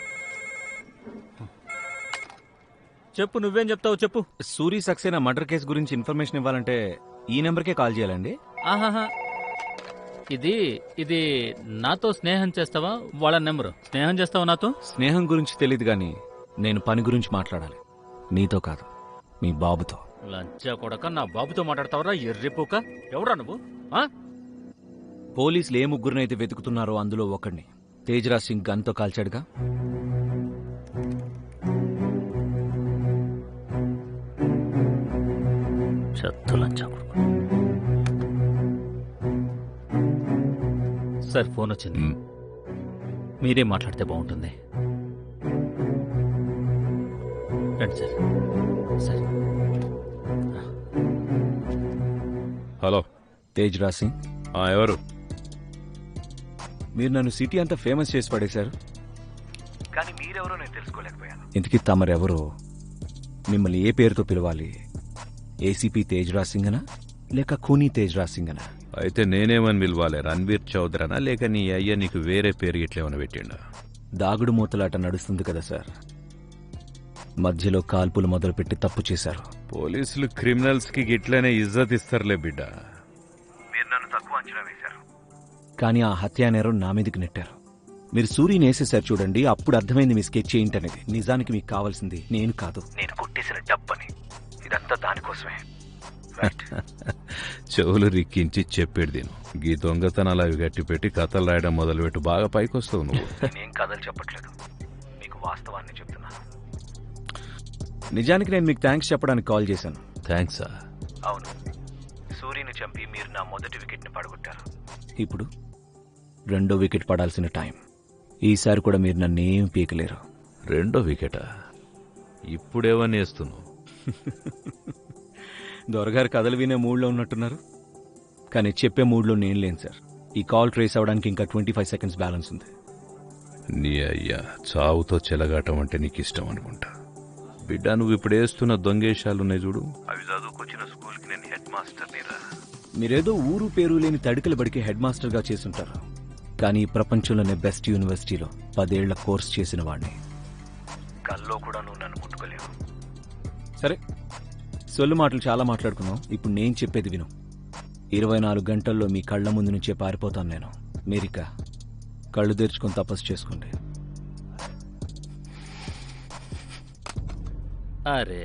చెప్పు, నువ్వేం చెప్తావు చెప్పు. సూరి సక్సేనా మర్డర్ కేసు గురించి ఇన్ఫర్మేషన్ ఇవ్వాలంటే ఈ నెంబర్కే కాల్ చేయాలండి? ఆహాహా, ఇది ఇది నాతో స్నేహం చేస్తావా? వాళ్ళ నెంబరు. స్నేహం చేస్తావా నాతో? స్నేహం గురించి తెలియదు గాని నేను పని గురించి మాట్లాడాలి. నీతో కాదు, మీ బాబుతో. లంచా కొడక, నా బాబుతో మాట్లాడతావరా ఎర్రిపోక? ఎవరా నువ్వు? పోలీసులు ఏ ముగ్గురినైతే వెతుకుతున్నారో అందులో ఒకడిని తేజరాజ్ సింగ్ గన్తో కాల్చాడుగా. సార్, ఫోన్ వచ్చింది. మీరే మాట్లాడితే బాగుంటుంది. రండి సార్. సార్. హలో, తేజరాజ్ సింగ్. ఎవరు? మీరు నన్ను సిటీ అంతా ఫేమస్ చేసి పడేశారు, కానీ మీరెవరో నేను తెలుసుకోలేకపోయాను. ఇంతకీ తమరెవరో? మిమ్మల్ని ఏ పేరుతో పిలవాలి? ఏసీపీ తేజరాజ్ సింగ్ అనా లేక ఖూనీ తేజరాజ్ సింగ్ అనా? అయితే నేనేమని పిలవాలి? రణ్వీర్ చౌదరనా లేక నీ అయ్య నీకు వేరే పేరు ఇట్లేమని పెట్టిండా? దాగుడు మూతలాట నడుస్తుంది కదా సార్. మధ్యలో కాల్పులు మొదలుపెట్టి తప్పు చేశారు. పోలీసులు క్రిమినల్స్ కి గిట్లనే ఇజ్జత్ ఇస్తారులే బిడ్డ. మీరు నన్ను తక్కువ అంచనా వేశారు. కానీ ఆ హత్యా నేరం నా మీదకి నెట్టారు. మీరు సూర్యని వేసేసారు చూడండి, అప్పుడు అర్థమైంది మీ స్కెచ్ ఏంటనేది. నిజానికి మీకు కావాల్సింది నేను కాదు, నేను కొట్టేసిన డబ్బని. ఇదంతా దానికోసమే. చెవులు రిక్కించి చెప్పేది దీను. గీ దొంగతనాలు అవి గట్టి పెట్టి కథలు రాయడం మొదలుపెట్టు, బాగా పైకొస్తావు నువ్వు. నేనేం కథలు చెప్పట్లేదు, మీకు వాస్తవాన్ని చెప్తున్నాను. నిజానికి నేను మీకు థ్యాంక్స్ చెప్పడానికి కాల్ చేశాను. థ్యాంక్సా? అవును, సూర్యని చంపి మీరు నా మొదటి వికెట్ ని పడగొట్టారు. ఇప్పుడు రెండో వికెట్ పడాల్సిన టైం. ఈసారి కూడా మీరు నన్నేం పీకలేరు. రెండో వికెటా? ఇప్పుడేమని వేస్తున్నావు? దొరగారు కథలు వినే మూడ్లో ఉన్నట్టున్నారు, కానీ చెప్పే మూడ్లో నేను లేను సార్. ఈ కాల్ ట్రేస్ అవడానికి ఇంకా 25 seconds బ్యాలెన్స్ ఉంది. నీ అయ్యా చావుతో చెలగాటం అంటే నీకు ఇష్టం అనుకుంటా. బిడ్డ, నువ్వు ఇప్పుడు వేస్తున్న దొంగేశాలున్నాయి చూడు, అవి చదువుకొచ్చిన స్కూల్కి నేను హెడ్ మాస్టర్ నీరా. మీరేదో ఊరు పేరు లేని తడికల బడికి హెడ్ మాస్టర్గా చేసుంటారు, కానీ ఈ ప్రపంచంలోనే బెస్ట్ యూనివర్సిటీలో 10 ఏళ్ల కోర్స్ చేసిన వాడిని. కల్లో కూడా నువ్వు నన్ను ముట్టుకోలేవు. సరే, సొల్లు మాటలు చాలా మాట్లాడుకున్నాం. ఇప్పుడు నేను చెప్పేది విను. 24 గంటల్లో మీ కళ్ల ముందు నుంచే పారిపోతాను నేను. మీరిక కళ్ళు తెరుచుకొని తపస్సు చేసుకోండి. అరే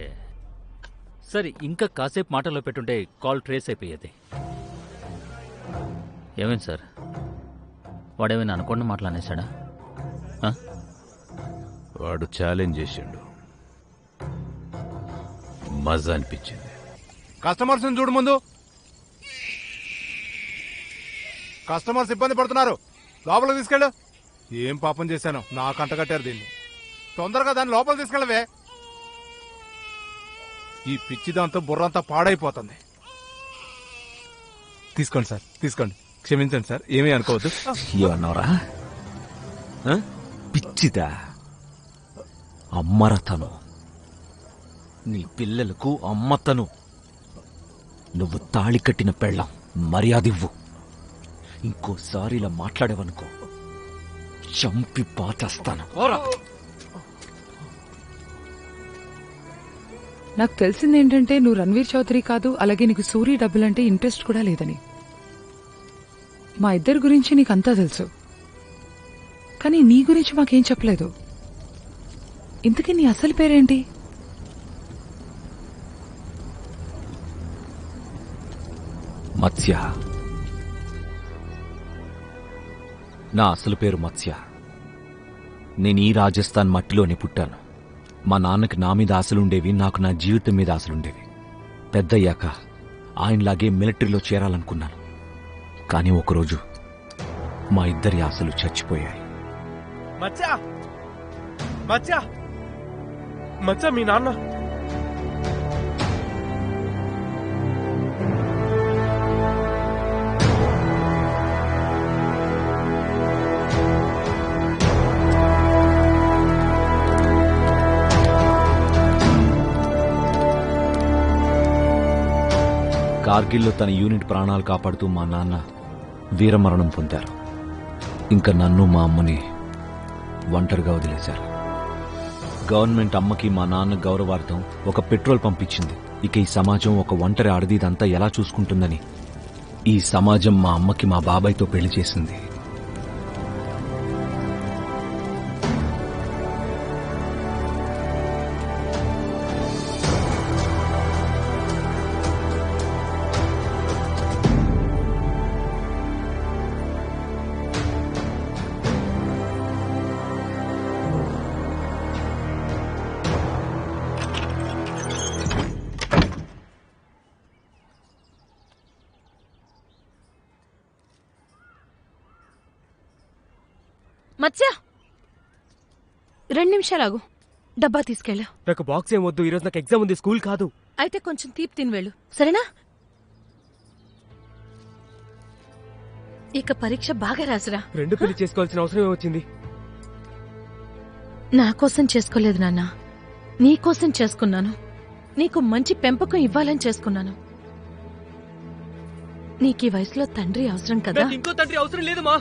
సరే, ఇంకా కాసేపు మాటల్లో పెట్టుంటే కాల్ ట్రేస్ అయిపోయేది. ఏమైంది సార్? వాడేమైనా అనుకున్న మాటలు అనేసాడా? వాడు ఛాలెంజ్ చేసిండు, మజా అనిపించింది. కస్టమర్స్ చూడు ముందు. కస్టమర్స్ ఇబ్బంది పడుతున్నారు, లోపలికి తీసుకెళ్ళు. ఏం పాపం చేశాను, నాకు అంటగట్టారు దీన్ని. తొందరగా దాన్ని లోపలికి తీసుకెళ్ళవే. ఈ పిచ్చి దాంతో బుర్రంతా పాడైపోతుంది. తీసుకోండి సార్, తీసుకోండి. క్షమించండి సార్, ఏమీ అనుకోవద్దు. ఏమన్నావురా? పిచ్చిదా? అమ్మరతను, నీ పిల్లలకు అమ్మతను. నువ్వు తాళి కట్టిన పెళ్ళం, మర్యాదివ్వు. ఇంకోసారి ఇలా మాట్లాడేవనుకో చంపి పాతేస్తాను. నాకు తెలిసింది ఏంటంటే నువ్వు రణ్వీర్ చౌదరి కాదు, అలాగే నీకు సూరి డబ్బులంటే ఇంట్రెస్ట్ కూడా లేదని. మా ఇద్దరి గురించి నీకంతా తెలుసు, కానీ నీ గురించి మాకేం చెప్పలేదు. ఇంతకీ నీ అసలు పేరేంటి? మత్స్య. నా అసలు పేరు మత్స్య. నేను ఈ రాజస్థాన్ మట్టిలోనే పుట్టాను. మా నాన్నకి నా మీద ఆశలుండేవి, నాకు నా జీవితం మీద ఆశలుండేవి. పెద్దయ్యాక ఆయనలాగే మిలిటరీలో చేరాలనుకున్నాను. కానీ ఒకరోజు మా ఇద్దరి ఆశలు చచ్చిపోయాయి. మచ్చా మచ్చా మచ్చా మీ నాన్న కార్గిల్లో తన యూనిట్ ప్రాణాలు కాపాడుతూ మా నాన్న వీరమరణం పొందారు. ఇంకా నన్ను మా అమ్మని ఒంటరిగా వదిలేశారు. గవర్నమెంట్ అమ్మకి మా నాన్న గౌరవార్థం ఒక పెట్రోల్ పంప్ ఇచ్చింది. ఇక ఈ సమాజం ఒక ఒంటరి ఆడది ఇదంతా ఎలా చూసుకుంటుందని ఈ సమాజం మా అమ్మకి మా బాబాయ్తో పెళ్లి చేసింది. మత్స్య 2 నిమిషాలాగు, డబ్బా తీసుకెళ్ళు. నాకు బాక్స్ ఏం వద్దు, ఈరోజు నాకు ఎగ్జామ్ ఉంది, స్కూల్ కాదు. అయితే కొంచెం తీపి తిని వెళ్ళు, సరేనా? ఇక పరీక్ష బాగా రాసురా. 2 పెళ్లి చేసుకోవాల్సిన అవసరం వచ్చింది. నా కోసం చేసుకోలేదు నాన్న, నీ కోసం చేసుకున్నాను. నీకు మంచి పెంపకం ఇవ్వాలని చేసుకున్నాను. నీకీ వయసులో తండ్రి అవసరం కదా. ఇంకో తండ్రి అవసరం లేదు మా.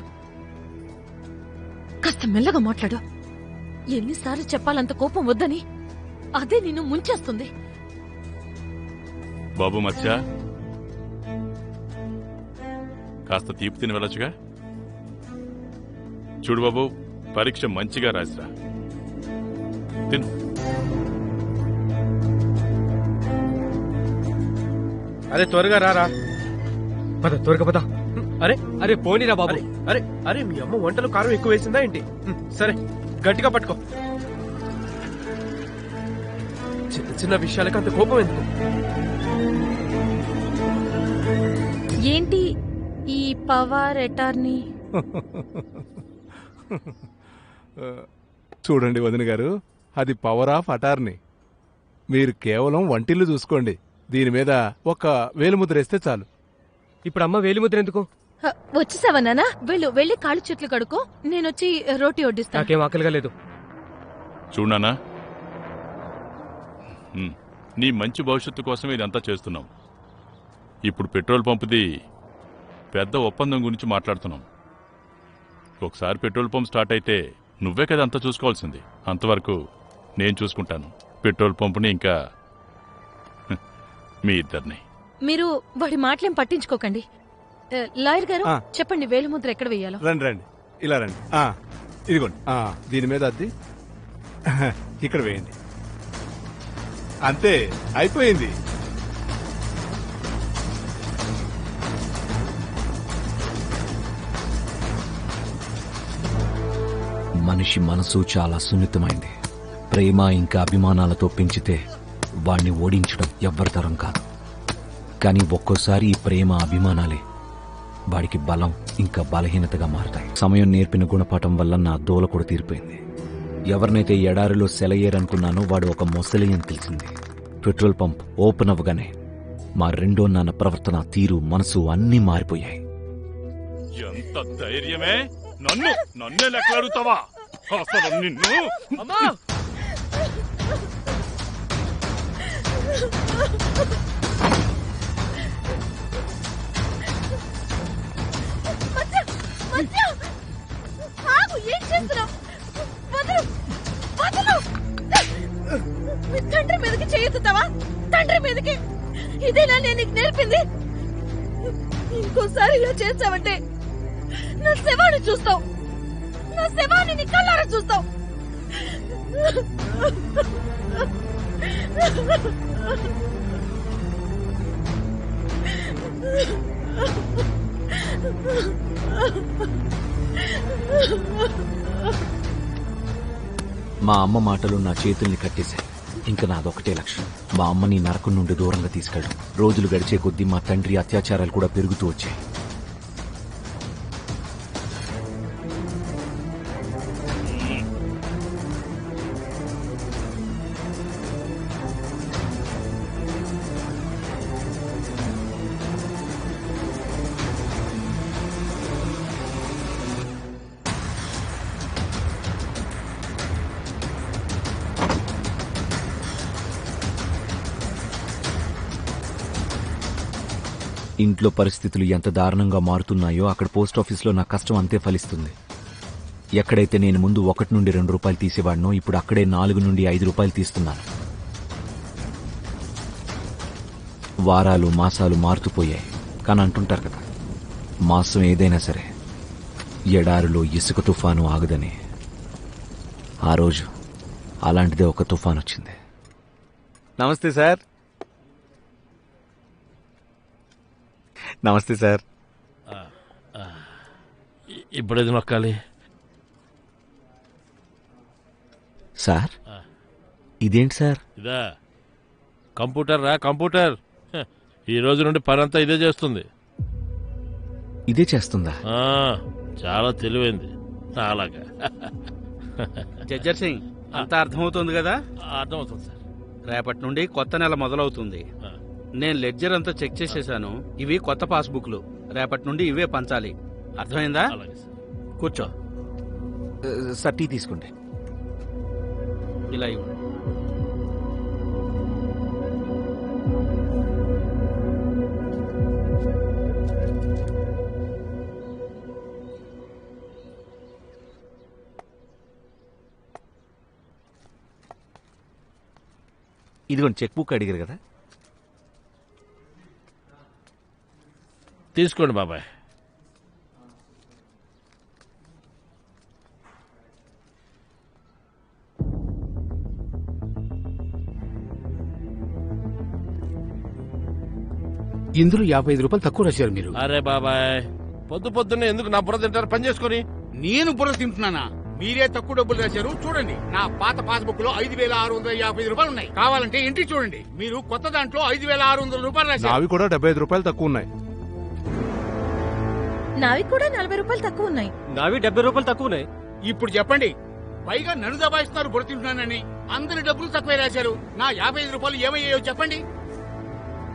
కాస్త మెల్లగా మాట్లాడు. ఎన్నిసార్లు చెప్పాలంత కోపం వద్దని, అదే నిన్ను ముంచేస్తుంది. బాబు మత్స్య, కాస్త తీపి తిని వెళ్ళొచ్చుగా. చూడు బాబు, పరీక్ష మంచిగా రాసిరా. తిను. అరే త్వరగా రారా, పద త్వరగా పద. అరే అరే పోనీరా బాబు. అరే అరే మీ అమ్మ వంటలు కారం ఎక్కువ వేసిందా ఏంటి? సరే గట్టిగా పట్టుకో. చిన్న చిన్న విషయాలకు అంత కోపం ఎందుకు? ఏంటి ఈ పవర్ అటార్నీ? చూడండి వదిన గారు, అది పవర్ ఆఫ్ అటార్నీ. మీరు కేవలం వంటిల్లు చూసుకోండి, దీని మీద ఒక వేలిముద్ర వేస్తే చాలు. ఇప్పుడు అమ్మ వేలిముద్ర ఎందుకు? వచ్చేసావా నాన్న? వెళ్ళి కాళ్ళు చెట్లు కడుకో, నేనొచ్చి రోటీ వడ్డిస్తాను. నాకేం ఆకలిగా లేదు. చూడనా, నీ మంచి భవిష్యత్తు కోసం ఇదంతా చేస్తున్నాం. ఇప్పుడు పెట్రోల్ పంపుది పెద్ద ఒప్పందం గురించి మాట్లాడుతున్నాం. ఒకసారి పెట్రోల్ పంప్ స్టార్ట్ అయితే నువ్వే కదా అంతా చూసుకోవాల్సింది. అంతవరకు నేను చూసుకుంటాను పెట్రోల్ పంపుని, ఇంకా మీ ఇద్దరిని. మీరు వాడి మాటలేం పట్టించుకోకండి. లాయర్ గారు చెప్పండి, వేలిముద్ర ఎక్కడ వేయాలో. రండి రండి, ఇలా రండి. ఇదిగోండి, దీని మీద అద్ది ఇక్కడ వేయండి. అంతే, అయిపోయింది. మనిషి మనసు చాలా సున్నితమైంది. ప్రేమ ఇంకా అభిమానాలతో పెంచితే వాణ్ణి ఓడించడం ఎవ్వరితరం కాదు. కానీ ఒక్కోసారి ఈ ప్రేమ అభిమానాలే వాడికి బలం ఇంకా బలహీనతగా మారతాయి. సమయం నేర్పిన గుణపాఠం వల్ల నా దోల కూడా తీరిపోయింది. ఎవరినైతే ఎడారిలో సెలయేరనుకున్నానో వాడు ఒక మొసలి అని తెలిసింది. పెట్రోల్ పంప్ ఓపెన్ అవ్వగానే మా రెండో నాన్న ప్రవర్తన, తీరు, మనసు అన్నీ మారిపోయాయి. ఎంత ధైర్యమే! నన్నే లెక్కడుగుతావా? అసలు నిన్ను! తండ్రి మీదకి చేయొద్దుతావా? తండ్రి మీదకి ఇదేనా నేను నీకు నేర్పింది? ఇంకోసారి ఇలా చేసావంటే నా శవాన్ని చూస్తావు, నా శవాన్ని నీ కళ్ళారా చూస్తావు. మా అమ్మ మాటలు నా చేతుల్ని కట్టేశాయి. ఇంకా నాదొకటే లక్ష్యం, మా అమ్మని నరకం నుండి దూరంగా తీసుకెళ్ళడం. రోజులు గడిచే కొద్దీ మా తండ్రి అత్యాచారాలు కూడా పెరుగుతూ వచ్చాయి. ఇంట్లో పరిస్థితులు ఎంత దారుణంగా మారుతున్నాయో అక్కడ పోస్టాఫీస్లో నా కష్టం అంతే ఫలిస్తుంది. ఎక్కడైతే నేను ముందు 1 నుండి 2 రూపాయలు తీసేవాడినో ఇప్పుడు అక్కడే 4 నుండి 5 రూపాయలు తీస్తున్నాను. వారాలు మాసాలు మారుతుపోయాయి. కానీ అంటుంటారు కదా, మాసం ఏదైనా సరే ఎడారిలో ఇసుక తుఫాను ఆగదని. ఆ రోజు అలాంటిదే ఒక తుఫాను వచ్చింది. నమస్తే సార్. నమస్తే సార్. ఇప్పుడేది నొక్కాలి సార్? ఇదేంటి సార్? ఇదా కంప్యూటర్ రా, కంప్యూటర్. ఈ రోజు నుండి పనంతా ఇదే చేస్తుంది. ఇదే చేస్తుందా? చాలా తెలివైంది అలాగా. జడ్జర్ సింగ్, అంతా అర్థమవుతుంది కదా? అర్థమవుతుంది సార్. రేపటి నుండి కొత్త నెల మొదలవుతుంది. నేను లెడ్జర్ అంతా చెక్ చేసేసాను. ఇవి కొత్త పాస్బుక్లు. రేపటి నుండి ఇవే పంచాలి. అర్థమైందా? కూర్చో. సార్ టీ తీసుకోండి. ఇలా ఇవ్వండి. ఇదిగోండి, చెక్ బుక్ అడిగారు కదా, తీసుకోండి బాబాయ్. ఇందులో 55 రూపాయలు తక్కువ రాశారు మీరు. అరే బాబాయ్, పొద్దున్నే ఎందుకు నా బుర్ర తింటారు? పని చేసుకొని. నేను బుర్ర తింటున్నానా? మీరే తక్కువ డబ్బులు రాశారు. చూడండి, నా పాత పాస్బుక్ లో 5,650 రూపాయలు ఉన్నాయి. కావాలంటే ఎంట్రీ చూడండి. మీరు కొత్త దాంట్లో 5,600 రూపాయలు రాశారు. అవి కూడా 75 రూపాయలు తక్కువ ఉన్నాయి. నావి కూడా 40 రూపాయలు తక్కువ ఉన్నాయి. నావి 70 రూపాయలు తక్కువ ఉన్నాయి. ఇప్పుడు చెప్పండి, పైగా నన్ను దబాయిస్తున్నారు బుర్ర తింటున్నానని. అందరి డబ్బులు తక్కువే రాశారు. నా 55 రూపాయలు ఏమయ్యాయో చెప్పండి.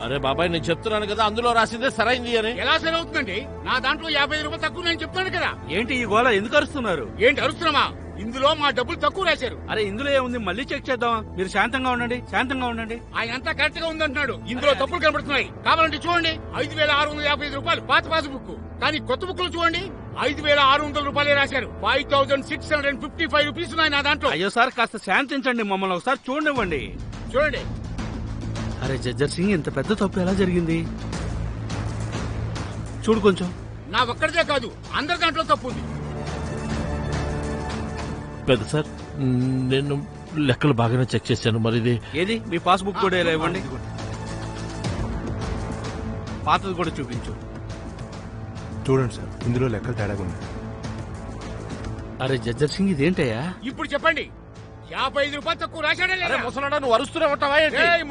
అరే బాబాయ్, నేను చెప్తున్నాను కదా, అందులో రాసిందే సరైంది అని. ఎలా సరవుతుందండి? నా దాంట్లో 55 రూపాయలు తక్కువ నేను చెప్తాను కదా. ఏంటి ఈ గోళ? ఎందుకు అరుస్తున్నారు? ఏంటి అరుస్తున్నామా? ఇందులో మా డబ్బులు తక్కువ రాశారు. అరే ఇందులో ఏముంది? మళ్ళీ చెక్ చేద్దాం. మీరు శాంతంగా ఉండండి, శాంతంగా ఉండండి. ఆయన అంతా కరెక్ట్ గా ఉందంటున్నాడు. ఇందులో తప్పులు కనబడుతున్నాయి. కావాలంటే చూడండి, 5,655 రూపాయలు పాత పాస్బుక్. కానీ కొత్త బుక్ లో చూడండి, 5,600 రూపాయలే రాశారు. 5,655 రూపీస్ ఉన్నాయి నా దాంట్లో. అయ్యో సార్, కాస్త శాంతించండి. మమ్మల్ని ఒకసారి చూడనివ్వండి. చూడండి. అరే జడ్జర్ సింగ్, ఇంత పెద్ద తప్పు ఎలా జరిగింది? చూడు కొంచెం. నా ఒక్కడిదే కాదు, అందరి దాంట్లో తప్పు ఉంది. పెద్ద సార్, నేను లెక్కలు బాగానే చెక్ చేశాను. మరి ఇది ఏది? మీ పాస్బుక్ కూడా ఇలా ఇవ్వండి. పాతది కూడా చూపించు. చూడండి సార్, ఇందులో లెక్కలు తేడాగా ఉన్నాయి. అరే జడ్జర్ సింగ్, ఇదేంటయ్యా? ఇప్పుడు చెప్పండి, 55 రూపాయలు తక్కువ రాశాడా లేదా? ముసలాడా, నువ్వు అరుస్తూనే ఉంటావా?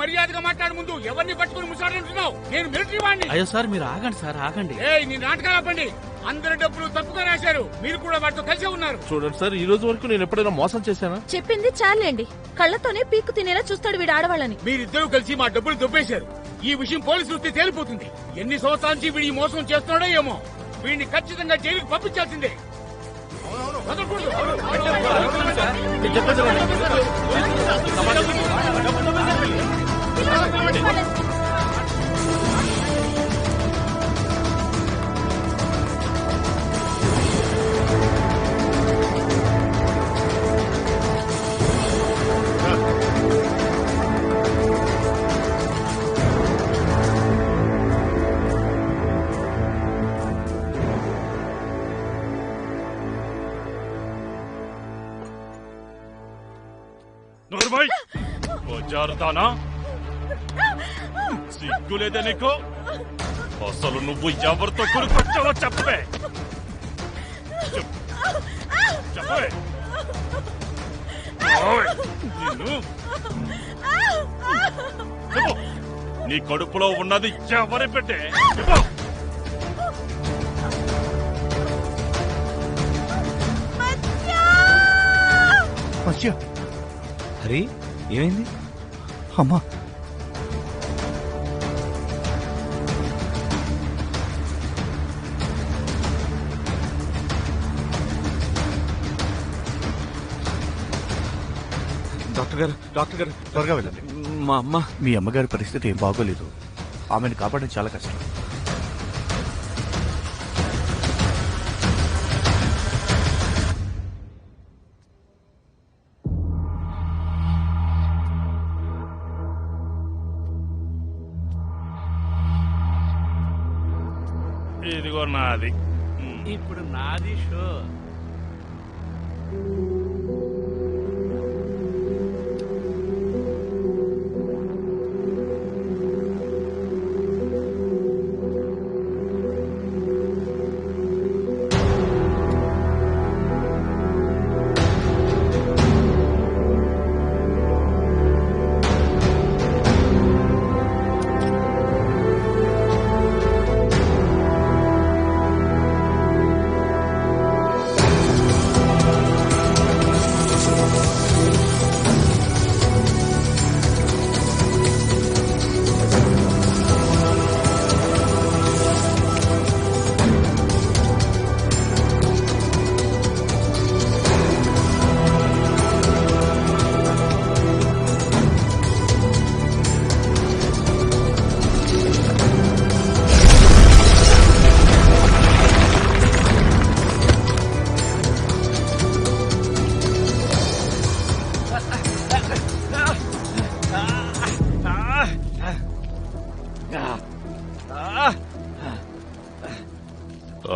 మర్యాదగా మాట్లాడు. ముందు ఎవరిని పట్టుకుని ముసాడుంటున్నావు? నేను మిలిటరీ వాడిని. అయ్యో సార్, మీరు ఆగండి సార్, ఆగండి. నీ నాటకాలు ఆపండి. అందరి డబ్బులు తప్పుగా రాశారు. మీరు కూడా వాటితో కలిసే ఉన్నారు. చూడండి సార్, ఈ రోజు వరకు నేను ఎప్పుడైనా మోసం చేశానా? చెప్పింది చాలండి. కళ్ళతోనే పీక్కు తినేలా చూస్తాడు వీడు ఆడవాళ్ళని. మీరిద్దరూ కలిసి మా డబ్బులు దొబ్బేశారు. ఈ విషయం పోలీసు వస్తే తేలిపోతుంది. ఎన్ని సంవత్సరాల నుంచి వీడి మోసం చేస్తున్నాడో ఏమో. వీడిని ఖచ్చితంగా జైలుకి పంపించాల్సిందే. నోర్మై, జారుతానా? సిగ్గులేదా నీకు? అసలు నువ్వు ఎవరితో కొనుక్కొచ్చావో చెప్పవే. చెప్పవే. నీ కడుపులో ఉన్నది ఎవరి పెట్టే? హరి ఏమైంది? అమ్మా డాక్టర్ గారు త్వరగా వెళ్ళండి. మా అమ్మ మీ అమ్మగారి పరిస్థితి ఏం బాగోలేదు. ఆమెను కాపాడడం చాలా కష్టం. ఇదిగో నాది. ఇప్పుడు నాది షో.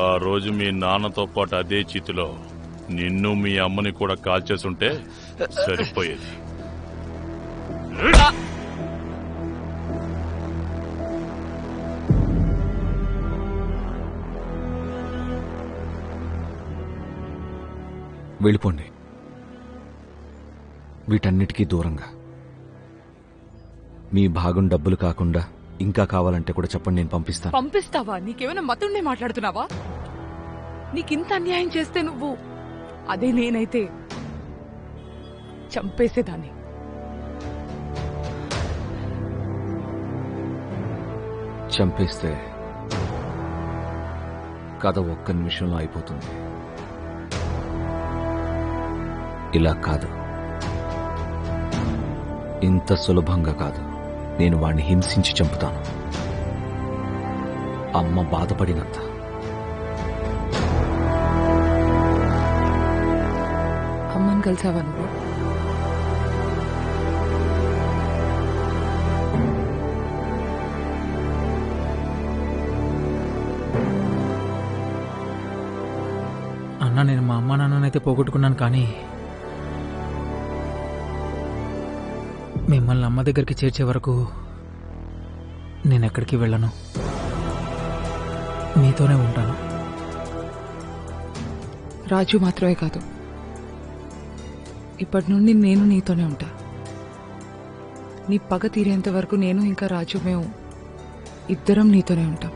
ఆ రోజు మీ నాన్నతో పాటు అదే చితిలో నిన్ను మీ అమ్మని కూడా కాల్చేసుంటే సరిపోయేది. వెళ్ళిపోండి వీటన్నిటికీ దూరంగా. మీ భాగం డబ్బులు కాకుండా ఇంకా కావాలంటే కూడా చెప్పండి, నేను పంపిస్తాను. పంపిస్తావా? నీకేమైనా మతుండే మాట్లాడుతున్నావా? నీకింత అన్యాయం చేస్తే నువ్వు, అదే నేనైతే చంపేసేదాన్ని. చంపేస్తే కథ ఒక్క నిమిషంలో అయిపోతుంది. ఇలా కాదు, ఇంత సులభంగా కాదు. నేను వాణ్ణి హింసించి చంపుతాను. అమ్మ బాధపడినంత. అమ్మని కలిసావా నువ్వు? అన్న, నేను మా అమ్మ నాన్ననైతే పోగొట్టుకున్నాను, కానీ మిమ్మల్ని అమ్మ దగ్గరికి చేర్చే వరకు నేను ఎక్కడికి వెళ్ళను. మీతోనే ఉంటాను. రాజు మాత్రమే కాదు, ఇప్పటి నుండి నేను నీతోనే ఉంటా. నీ పగ తీరేంత వరకు నేను ఇంకా రాజు మేము ఇద్దరం నీతోనే ఉంటాం.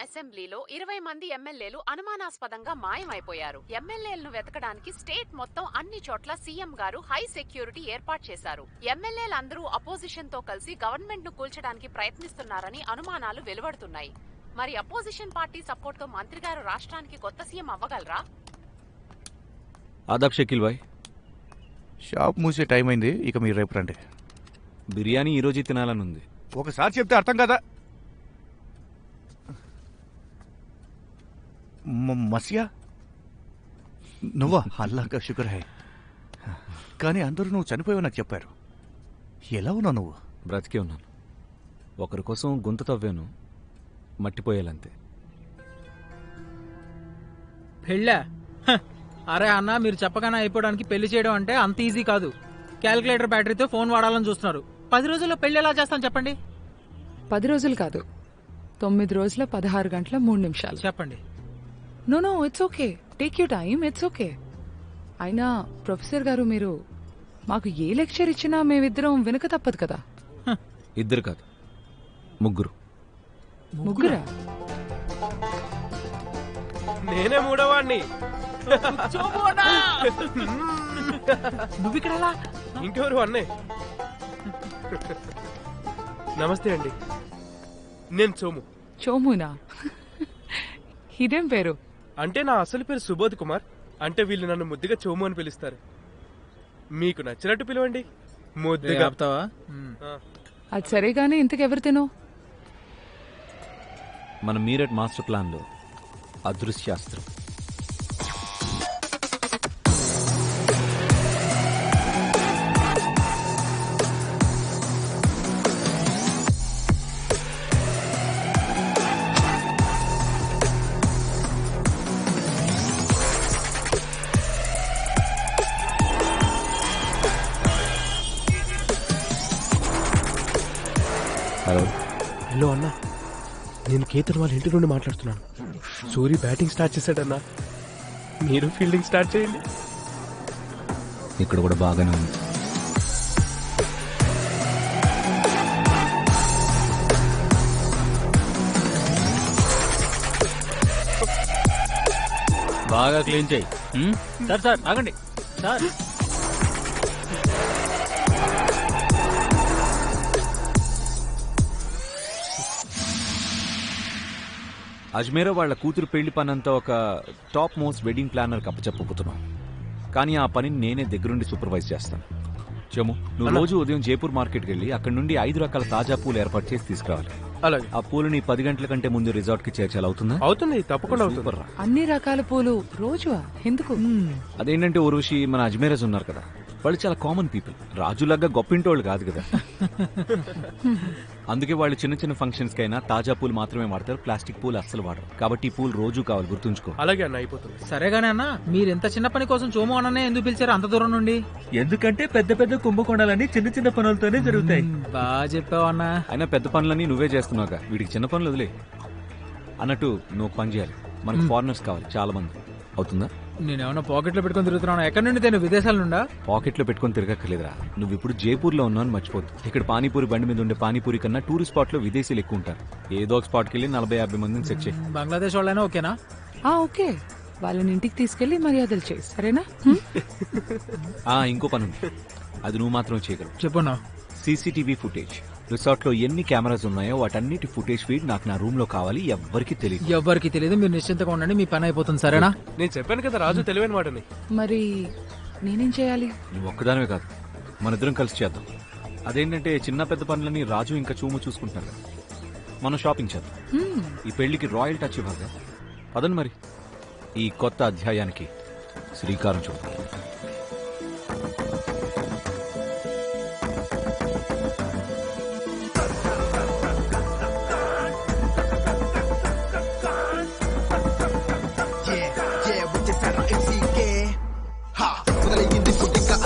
అసెంబ్లీలో 20 మంది ఎమ్మెల్యేలు అనుమానాస్పదంగా మాయమైపోయారు. ఎమ్మెల్యేలను వెతకడానికి స్టేట్ మొత్తం అన్ని చోట్ల సీఎం గారు హై సెక్యూరిటీ ఏర్పాటు చేశారు. ఎమ్మెల్యేలందరూ అపోజిషన్ తో కలిసి గవర్నమెంట్ ను కూల్చడానికి ప్రయత్నిస్తున్నారని అనుమానాలు వెలువడుతున్నాయి. మరి అపోజిషన్ పార్టీ సపోర్ట్ తో మంత్రి గారు రాష్ట్రానికి కొత్త సీఎం అవ్వగలరా? ఆదాబ్ షకీల్ భాయ్. షాప్ మూసే టైం అయింది, ఇక మీరు రేపు రండి. బిర్యానీ ఈ రోజు తినాలనుంది. ఒకసారి చెప్తే అర్థం కదా. మసియా, నువ్వా? అల్లాహ్ శుక్ర్ హై. కానీ అందరూ నువ్వు చనిపోయావు నాకు చెప్పారు. ఎలా ఉన్నావు నువ్వు? బ్రతికే ఉన్నాను. ఒకరి కోసం గుంత తవ్వాను, మట్టిపోయాలంతే. పెళ్ళా? అరే అన్న, మీరు చెప్పగానే అయిపోవడానికి పెళ్లి చేయడం అంటే అంత ఈజీ కాదు. క్యాలిక్యులేటర్ బ్యాటరీతో ఫోన్ వాడాలని చూస్తున్నారు. 10 రోజుల్లో పెళ్లి ఎలా చేస్తాను చెప్పండి. 10 రోజులు కాదు, 9 రోజుల 16 గంటల 3 నిమిషాలు చెప్పండి. No it's okay, take you time, it's okay. అయినా ప్రొఫెసర్ గారు, మీరు మాకు ఏ లెక్చర్ ఇచ్చినా మేమిద్దరం వినక తప్పదు కదా. ఇద్దరు కాదు, ముగ్గురు. ముగ్గురా? నేనే మూడవాణ్ణి. నువ్వు ఇక్కడ ఎలా? ఇంకెవరు అన్నే. నమస్తే అండి, నేను చోము. చోమునా? ఇదేం పేరు? అంటే నా అసలు పేరు సుబోధ్ కుమార్. అంటే వీళ్ళు నన్ను ముద్దుగా చోము అని పిలుస్తారు. మీకు నచ్చినట్టు పిలవండి. ముద్దుగా ఆపుతావా? అది సరే గానీ ఇంతకెవరు తిను? మన మీరట్ మాస్టర్ ప్లాన్లో అదృశ్యాస్త్రం. హలో హలో అన్నా, నేను కేతన్ వాళ్ళ ఇంటి నుండి మాట్లాడుతున్నాను. సూరి బ్యాటింగ్ స్టార్ట్ చేశాడన్నా, మీరు ఫీల్డింగ్ స్టార్ట్ చేయండి. ఇక్కడ కూడా బాగానే ఉంది. బాగా క్లీన్ చేయి. సార్ ఆగండి సార్. అజ్మేరా వాళ్ళ కూతురు పెళ్లి పనంతా ఒక టాప్ మోస్ట్ వెడ్డింగ్ ప్లానర్ కప్పచెప్పబోతున్నాం. కానీ ఆ పనిని నేనే దగ్గరుండి సూపర్వైజ్ చేస్తాను. చము, నువ్వు రోజు ఉదయం జైపూర్ మార్కెట్కి వెళ్ళి అక్కడ నుండి 5 రకాల తాజా పూలు ఏర్పాటు చేసి తీసుకురావాలి. అలాగే. ఆ పూలని 10 గంటల కంటే ముందు రిసార్ట్ కి చేర్చాలి. అవుతుందా? అవుతుంది, తప్పకుండా అవుతుంది. అన్ని రకాల పూలు రోజు ఎందుకు? అదేంటంటే ఊర్వశి, మన అజ్మేరస్ ఉన్నారు కదా, వాళ్ళు చాలా కామన్ పీపుల్. రాజులాగా గొప్పింటోళ్ళు కాదు కదా. అందుకే వాళ్ళు చిన్న చిన్న ఫంక్షన్స్ కైనా తాజా పూలు మాత్రమే వాడతారు, ప్లాస్టిక్ పూలు అస్సలు వాడరు. కాబట్టి ఈ పూలు రోజు కావాలి, గుర్తుంచుకో. అలాగే అన్న, అయిపోతుంది. సరేగానే అన్న, మీరు ఎంత చిన్న పని కోసం చోము అన్ననే ఎందుకు పిలిచారు అంత దూరం నుండి? ఎందుకంటే పెద్ద పెద్ద కుంభకోణాలన్నీ చిన్న చిన్న పనులతోనే జరుగుతాయి. బాగా చెప్పావు అన్న. అయినా పెద్ద పనులన్నీ నువ్వే చేస్తున్నావుగా, వీడికి చిన్న పనులు వదిలే. అన్నట్టు నువ్వు పని చేయాలి, మనకు ఫారినర్స్ కావాలి చాలా మంది. అవుతుందా? నేనేమన్నా పాకెట్లో పెట్టుకుని తిరుగుతున్నాను. ఎక్కడి నుండి నేను విదేశాల నుండా? పాకెట్లో పెట్టుకుని తిరగక్కర్లేదురా, నువ్వు ఇప్పుడు జైపూర్ లో ఉన్నావు అని మర్చిపోద్దు. ఇక్కడ పానీపూరి బండి మీద ఉండే పానీపూరి కన్నా టూరిస్ట్ స్పాట్ లో విదేశీలు ఎక్కువ ఉంటారు. ఏదో ఒక స్పాట్కి వెళ్ళి 40-50 మందిని సెట్ చేయి. బంగ్లాదేశ్ వాళ్ళైనా ఓకేనా? ఓకే, వాళ్ళని ఇంటికి తీసుకెళ్లి మర్యాదలు చేయి, సరేనా? ఇంకో పని ఉంది, అది నువ్వు మాత్రం చేయగలవు. చెప్పన్నా. CCTV footage. రిసార్ట్ లో ఎన్ని కెమెరాస్ ఉన్నాయో వాటన్నిటి ఫుటేజ్ ఫీడ్ నాకు నా రూమ్ లో కావాలి. ఎవ్వరికి తెలియదు. ఎవ్వరికి తెలియదు. మీరు నిశ్చింతగా ఉండండి, మీ పని అయిపోతుంది, సరేనా? నేను చెప్పాను కదా, రాజు తెలివైన వాడని. మరి నేనేం చేయాలి? నువ్వు ఒక్కదానివే కాదు, మన ఇద్దరం కలిసి చేద్దాం. అదేంటంటే చిన్న పెద్ద పనులని రాజు ఇంకా చూము చూసుకుంటున్నారు. మనం షాపింగ్ చేద్దాం. ఈ పెళ్లికి రాయల్ టచ్ ఇవ్వాలి. పదండి మరి, ఈ కొత్త అధ్యాయానికి శ్రీకారం చుడతాం.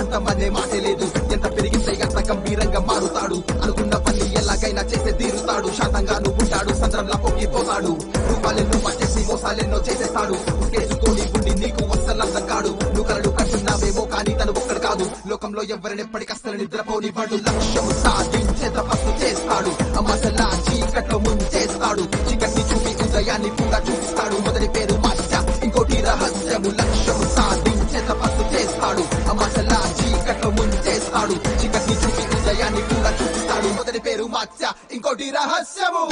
అంతమనే మాటే లేదు, ఎంత పెరిగితే అంత గంభీరంగా మారుతాడు. అనుకున్న పని ఎలాగైనా చేసే తీరుతాడు. శాతంగాను ఉంటాడు, సంద్రంలా పొంగిపోతాడు. రూపాలెన్నో పట్టేసి మోసాలెన్నో చేసేస్తాడు. ఉసుకేసుకొని ఉండి నీకు వస్తలందం కాడు. నువ్వు కలడు కంటున్నావేమో కానీ తను ఒక్కడు కాదు. లోకంలో ఎవరినెప్పటికస్తలు నిద్రపోనివ్వడు. లక్ష్యం సాధించే తపస్సు చేస్తాడు. అమ్మసలా చీకట్లో ముంచేస్తాడు. చీకటిని చూపి ఉదయాన్ని కూడా చూపిస్తాడు. మొదటి పేరు మాస్య, ఇంకోటి రహస్యము. లక్ష్యం సాధించే తపస్సు చేస్తాడు. అమ్మసలా చీకట్లో ముంచేస్తాడు. చీకటిని చూపి ఉదయాన్ని కూడా చూపిస్తాడు. మొదటి పేరు మాస్య, ఇంకోటి రహస్యము.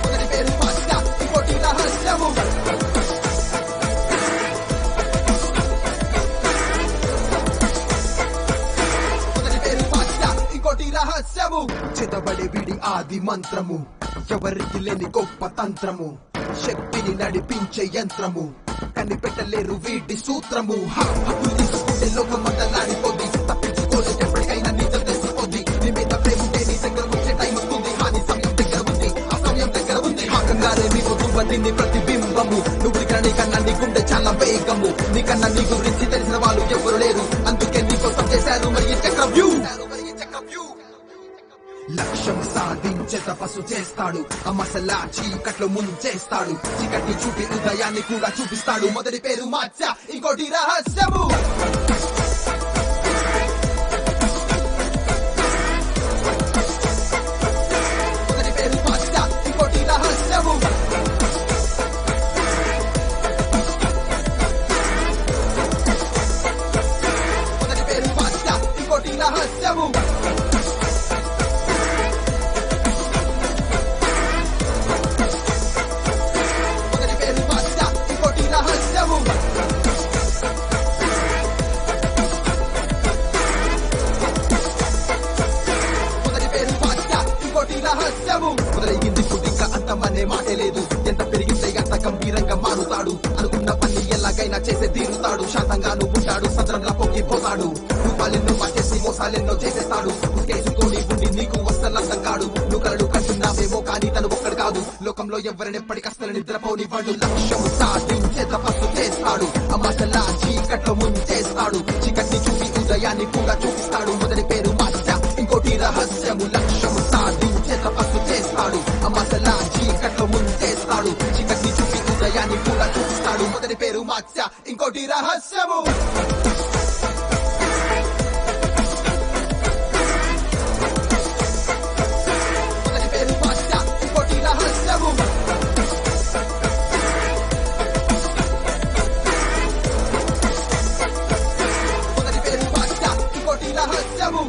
మొదటి పేరు మాస్య, ఇంకోటి రహస్యము. మొదటి పేరు మాస్య, ఇంకోటి రహస్యము. చేతబడి విడి ఆది మంత్రము, ఎవరికి లేని గొప్ప తంత్రము. శక్తిని నడిపించే యంత్రము, కనిపెట్టలేరు వీటి సూత్రము. హక్కులు తీసుకుంటే లోకం మండలాడిపోద్ది. తప్పించుకోలేదు ఎప్పటికైనా నిజం తెలిసిపోద్ది. నీ మీద ప్రేమ ఉంటే నీ దగ్గర వచ్చే టైం వస్తుంది. హాని సమయం దగ్గర ఉంది, ఆ సమయం దగ్గర ఉంది. కంగారే మీ వద్దు బండిని ప్రతిబింబ దైవము నువ్వు నీకన్నా నీ గుండె చాలా వేగము నీకన్నా నీ గురించి తెలిసిన వాళ్ళు ఎవరు లేరు అందుకే నీకోసం చేశారు మరి ఈ చక్రవ్యూ లక్ష్యం సాధించే తపస్సు చేస్తాడు అమ్మసలా చీకట్లో ముంచేస్తాడు చీకటి చూపి ఉదయాన్ని కూడా చూపిస్తాడు మొదటి పేరు మత్స్య ఇంకోటి రహస్యము మొదటి పేరు మత్స్య ఇంకోటి రహస్యము మొదటి పేరు మత్స్య ఇంకోటి రహస్యము మొదలయ్యింది పుట్టిక అంతమనే మాటే లేదు ఎంత పెరిగితే అంత గంభీరంగా మారుతాడు అనుకున్న పని ఎలాగైనా చేసే తీరుతాడు శాంతంగాను ఉంటాడు సంద్రంలా పొంగిపోతాడు రూపాలెన్నో మార్చేసి మోసాలెన్నో చేసేస్తాడు కేసుకొని ఉండి నీకు వస్తలంతం కాడు నువ్వు కలడు కంటున్నావేమో కానీ తను ఒక్కడు కాదు లోకంలో ఎవరిని ఎప్పటికస్తలు నిద్రపోనివ్వడు లక్ష్యము సాధించే తపస్సు చేస్తాడు అమ్మసలా చీకట్లో ముంచేస్తాడు చీకటిని చూపి ఉదయాన్ని కూడా చూపిస్తాడు మొదటి పేరు మత్స్య ఇంకోటి రహస్యము లక్ష్యము సాధించే తపస్సు చేస్తాడు అమ్మసలా చీకట్లో ముంచేస్తాడు చీకటిని చూపి ఉదయాన్ని కూడా చూపిస్తాడు మొదటి పేరు మత్స్య ఇంకోటి రహస్యము మొదటి పేరు మత్స్య ఇంకోటి రహస్యము మొదటి పేరు మత్స్య ఇంకోటి రహస్యము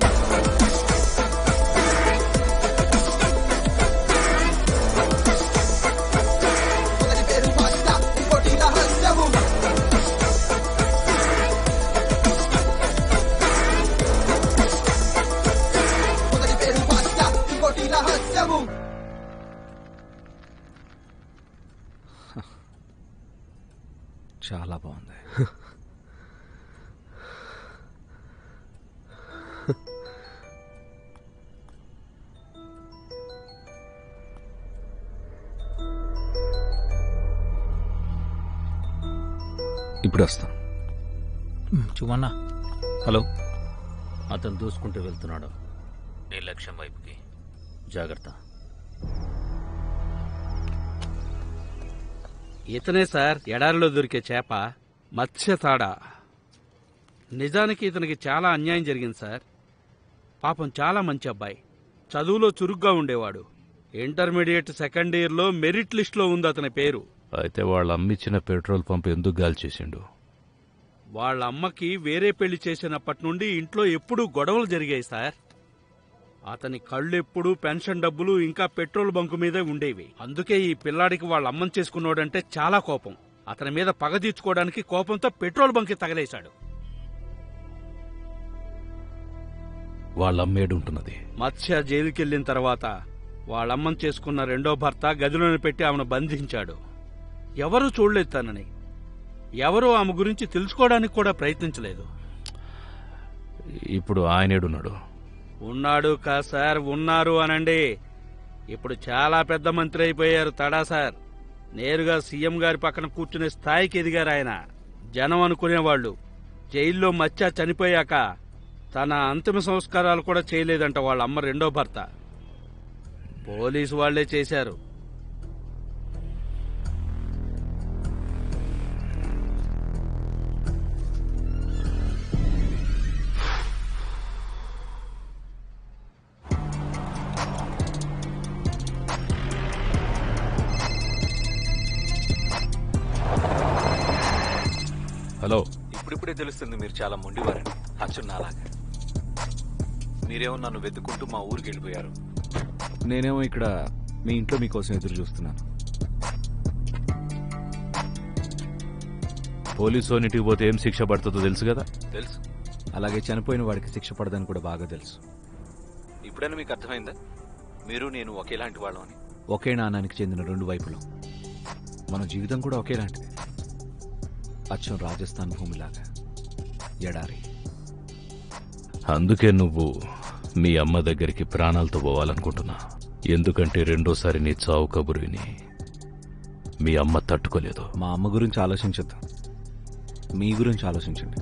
చాలా బాగుంది. ఇప్పుడు వస్తాం. చూమన్నా. హలో. అతను దూసుకుంటూ వెళ్తున్నాడు నీ లక్ష్యం వైపుకి. జాగ్రత్త. ఇతనే సార్ ఎడారిలో దొరికే చేప మత్స్యతాడ. నిజానికి ఇతనికి చాలా అన్యాయం జరిగింది సార్. పాపం చాలా మంచి అబ్బాయి, చదువులో చురుగ్గా ఉండేవాడు. ఇంటర్మీడియట్ సెకండ్ ఇయర్లో మెరిట్ లిస్ట్లో ఉంది అతని పేరు. అయితే వాళ్ళ అమ్మిచ్చిన పెట్రోల్ పంప్ ఎందుకు గాలి చేసిండు? వాళ్ళ అమ్మకి వేరే పెళ్లి చేసినప్పటి నుండి ఇంట్లో ఎప్పుడూ గొడవలు జరిగాయి సార్. అతని కళ్ళెప్పుడు పెన్షన్ డబ్బులు ఇంకా పెట్రోల్ బంకు మీదే ఉండేవి. అందుకే ఈ పిల్లాడికి వాళ్ళ అమ్మని చేసుకున్నాడంటే చాలా కోపం. అతని మీద పగ తీర్చుకోవడానికి కోపంతో పెట్రోల్ బంక్ తగలేశాడు. వాళ్ళమ్మేడుంటున్నది? మత్స్య జైలుకెళ్లిన తర్వాత వాళ్ళమ్మని చేసుకున్న రెండో భర్త గదిలోనే పెట్టి ఆమెను బంధించాడు. ఎవరూ చూడలేదు తనని. ఎవరూ ఆమె గురించి తెలుసుకోవడానికి కూడా ప్రయత్నించలేదు. ఇప్పుడు ఆయనేడున్నాడు? ఉన్నాడు కా సార్, ఉన్నారు అనండి. ఇప్పుడు చాలా పెద్ద మంత్రి అయిపోయారు తడా సార్. నేరుగా సీఎం గారి పక్కన కూర్చునే స్థాయికి ఎదిగారు ఆయన. జనం అనుకునేవాళ్లు జైల్లో మత్స్య చనిపోయాక తన అంతిమ సంస్కారాలు కూడా చేయలేదంట వాళ్ళ అమ్మ రెండో భర్త. పోలీసు వాళ్లే చేశారు. హలో. ఇప్పుడిప్పుడే తెలుస్తుంది మీరు చాలా మొండివారని. అచ్చు నాలాగా. మీరేమో నన్ను వెతుక్కుంటూ మా ఊరికి వెళ్ళిపోయారు. నేనేమో ఇక్కడ మీ ఇంట్లో మీకోసం ఎదురు చూస్తున్నాను. పోలీసు ఇంటికి పోతే ఏం శిక్ష పడుతుందో తెలుసు కదా? తెలుసు. అలాగే చనిపోయిన వాడికి శిక్ష పడదని కూడా బాగా తెలుసు. ఇప్పుడైనా మీకు అర్థమైందా మీరు నేను ఒకేలాంటి వాళ్ళం అని? ఒకే నాణానికి చెందిన రెండు వైపులు. మన జీవితం కూడా ఒకేలాంటిది. అచ్చం రాజస్థాన్ భూమిలాగా ఎడారి. అందుకే నువ్వు మీ అమ్మ దగ్గరికి ప్రాణాలతో పోవాలనుకుంటున్నా. ఎందుకంటే రెండోసారి నీ చావు కబురు విని మీ అమ్మ తట్టుకోలేదు. మా అమ్మ గురించి ఆలోచించొద్దు, మీ గురించి ఆలోచించండి.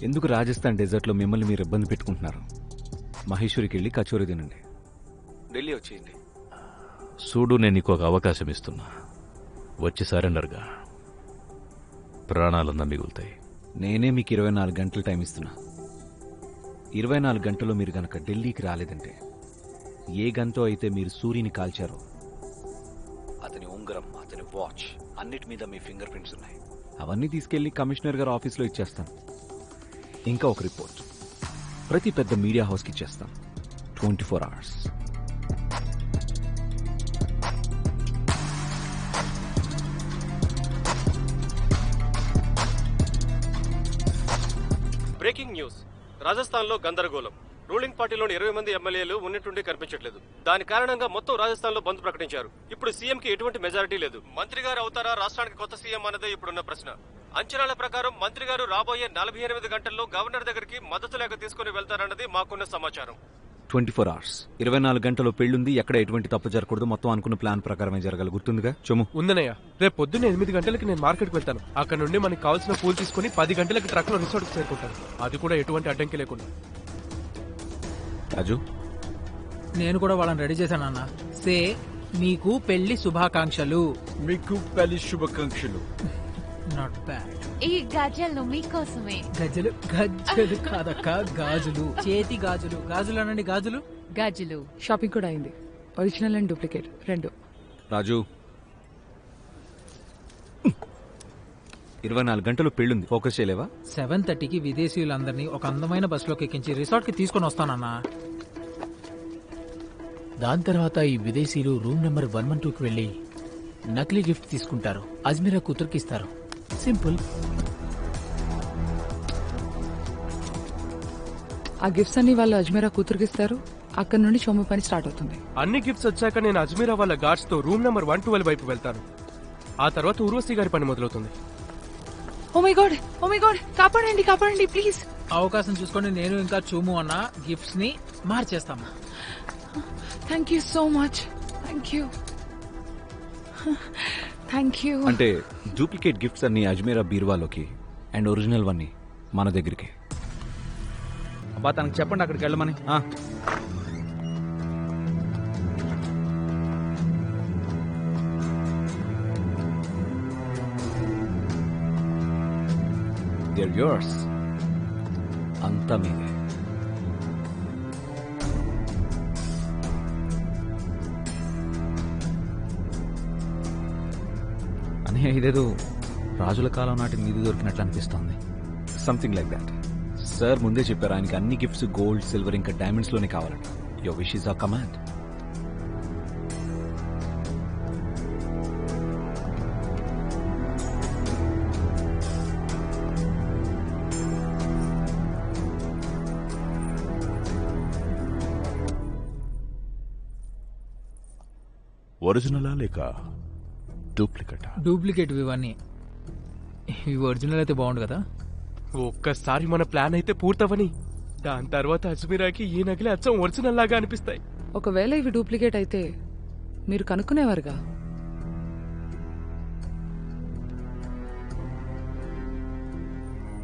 ఎందుకు రాజస్థాన్ డెజర్ట్లో మిమ్మల్ని మీరు ఇబ్బంది పెట్టుకుంటున్నారు? మహేశ్వరికి వెళ్ళి కచోరీ తినండి, ఢిల్లీ వచ్చేయండి. చూడు, నేను నీకు ఒక అవకాశం ఇస్తున్నా. వచ్చి సరెండర్గా ప్రాణాలన్నా మిగులుతాయి. నేనే మీకు 24 గంటలు టైం ఇస్తున్నా. 24 గంటల్లో మీరు గనక ఢిల్లీకి రాలేదంటే, ఏ గంతో అయితే మీరు సూర్యుని కాల్చారో అతని ఉంగరం, అతని వాచ్ అన్నిటి మీద మీ ఫింగర్ ప్రింట్స్ ఉన్నాయి. అవన్నీ తీసుకెళ్లి కమిషనర్ గారి ఆఫీస్లో ఇచ్చేస్తాను. ఇంకా ఒక రిపోర్ట్ ప్రతి పెద్ద మీడియా హౌస్కి ఇచ్చేస్తాం. 24 hours. Breaking news. రాజస్థాన్లో గందరగోళం. రూలింగ్ పార్టీలోని 20 మంది ఎమ్మెల్యేలు ఉన్నట్టుండి కనిపించట్లేదు. దాని కారణంగా మొత్తం రాజస్థాన్లో బంద్ ప్రకటించారు. ఇప్పుడు సీఎంకి ఎటువంటి మెజారిటీ లేదు. మంత్రి గారు అవుతారా రాష్ట్రానికి కొత్త సీఎం అన్నదే ఇప్పుడున్న ప్రశ్న. అంచనాల ప్రకారం మంత్రి గారు రాబోయే 48 గంటల్లో గవర్నర్ దగ్గరికి మద్దతు లేఖ తీసుకుని వెళ్తారన్నది మాకున్న సమాచారం. 24 hours. 24 గంటలో పెళ్లుంది, ఎక్కడ ఎటువంటి తప్పు జరగకూడదు. మొత్తం అనుకున్న ప్లాన్ ప్రకారమే జరగాలి. గుర్తుందిగా చొమ్ము? ఉందనయ్య. రేపు పొద్దున్న 8 గంటలకి నేను మార్కెట్కి వెళ్తాను. అక్కడ నుండి మనకి కావాల్సిన పూలు తీసుకుని 10 గంటలకి ట్రక్ లో రిసార్ట్కి చేరుకుంటాను. అది కూడా ఎటువంటి అడ్డంకి లేకుండా. రాజు, నేను కూడా వాళ్ళని రెడీ చేశాను అన్న. సే మీకు పెళ్లి శుభాకాంక్షలు. మీకు పెళ్లి శుభాకాంక్షలు. Not bad. ఈ గజ్జలు మీకోసమే. గజ్జలు గజ్జలు కాదక్క, గాజులు. చేతి గాజులు. గాజులు అనండి, గాజులు. గజ్జలు. షాపింగ్ కూడా అయింది. ఒరిజినల్ అండ్ డూప్లికేట్ రెండు. రాజు, 24 గంటలు పెళ్లుంది, ఫోకస్ చేయలేవా? 7:30కి విదేశీయులందరినీ ఒక అందమైన బస్సులోకి ఎక్కించి రిసార్ట్ కి తీసుకుని వస్తానన్నా. దాని తర్వాత ఈ విదేశీయులు రూమ్ నెంబర్ 112కి వెళ్లి నకిలీ గిఫ్ట్ తీసుకుంటారు. అజ్మీరా కూతురికి ఇస్తారు. సింపుల్. ఆ గిఫ్ట్స్ అన్ని వాళ్ళు అజ్మీరా కూతురికి ఇస్తారు. అక్కడ నుండి చొమ్ము పని స్టార్ట్ అవుతుంది. అన్ని గిఫ్ట్స్ వచ్చాక నేను అజ్మీరా వాళ్ళ గార్డ్స్ తో రూమ్ నెంబర్ 112 వైపు వెళ్తాను. ఆ తర్వాత ఊర్వశి గారి పని మొదలవుతుంది. Oh my god, oh my god, కాపాడండి, కాపాడండి ప్లీజ్. అవకాశం చూసుకొని నేను ఇంకా చూము అన్న గిఫ్ట్స్ ని మార్చేస్తాము. Thank you so much. Thank you, thank you. అంటే డూప్లికేట్ గిఫ్ట్స్ అన్ని అజ్మీరా బీరువాలోకి అండ్ ఒరిజినల్ వన్నీ మన దగ్గరికి. అబ్బా తనకు చెప్పండి అక్కడికి వెళ్ళమని. They're yours. అంతా మీదే. అని ఇదేదో రాజుల కాలం నాటి నిధి దొరికినట్లు అనిపిస్తోంది. Something like that. సార్ ముందే చెప్పారు ఆయనకి అన్ని గిఫ్ట్స్ గోల్డ్, సిల్వర్ ఇంకా డైమండ్స్ లోనే కావాలంట. Your wish is our command. ఒరిజినలా లేక డూప్లికేటా? డూప్లికేట్ ఇవన్నీ. ఇవి ఒరిజినల్ అయితే బాగుండు కదా. ఒక్కసారి మన ప్లాన్ అయితే పూర్తవని దాని తర్వాత అజ్మీరాకి ఈ నగలే అచ్చం ఒరిజినల్ లాగా అనిపిస్తాయి. ఒకవేళ ఇవి డూప్లికేట్ అయితే మీరు కనుక్కునేవారుగా.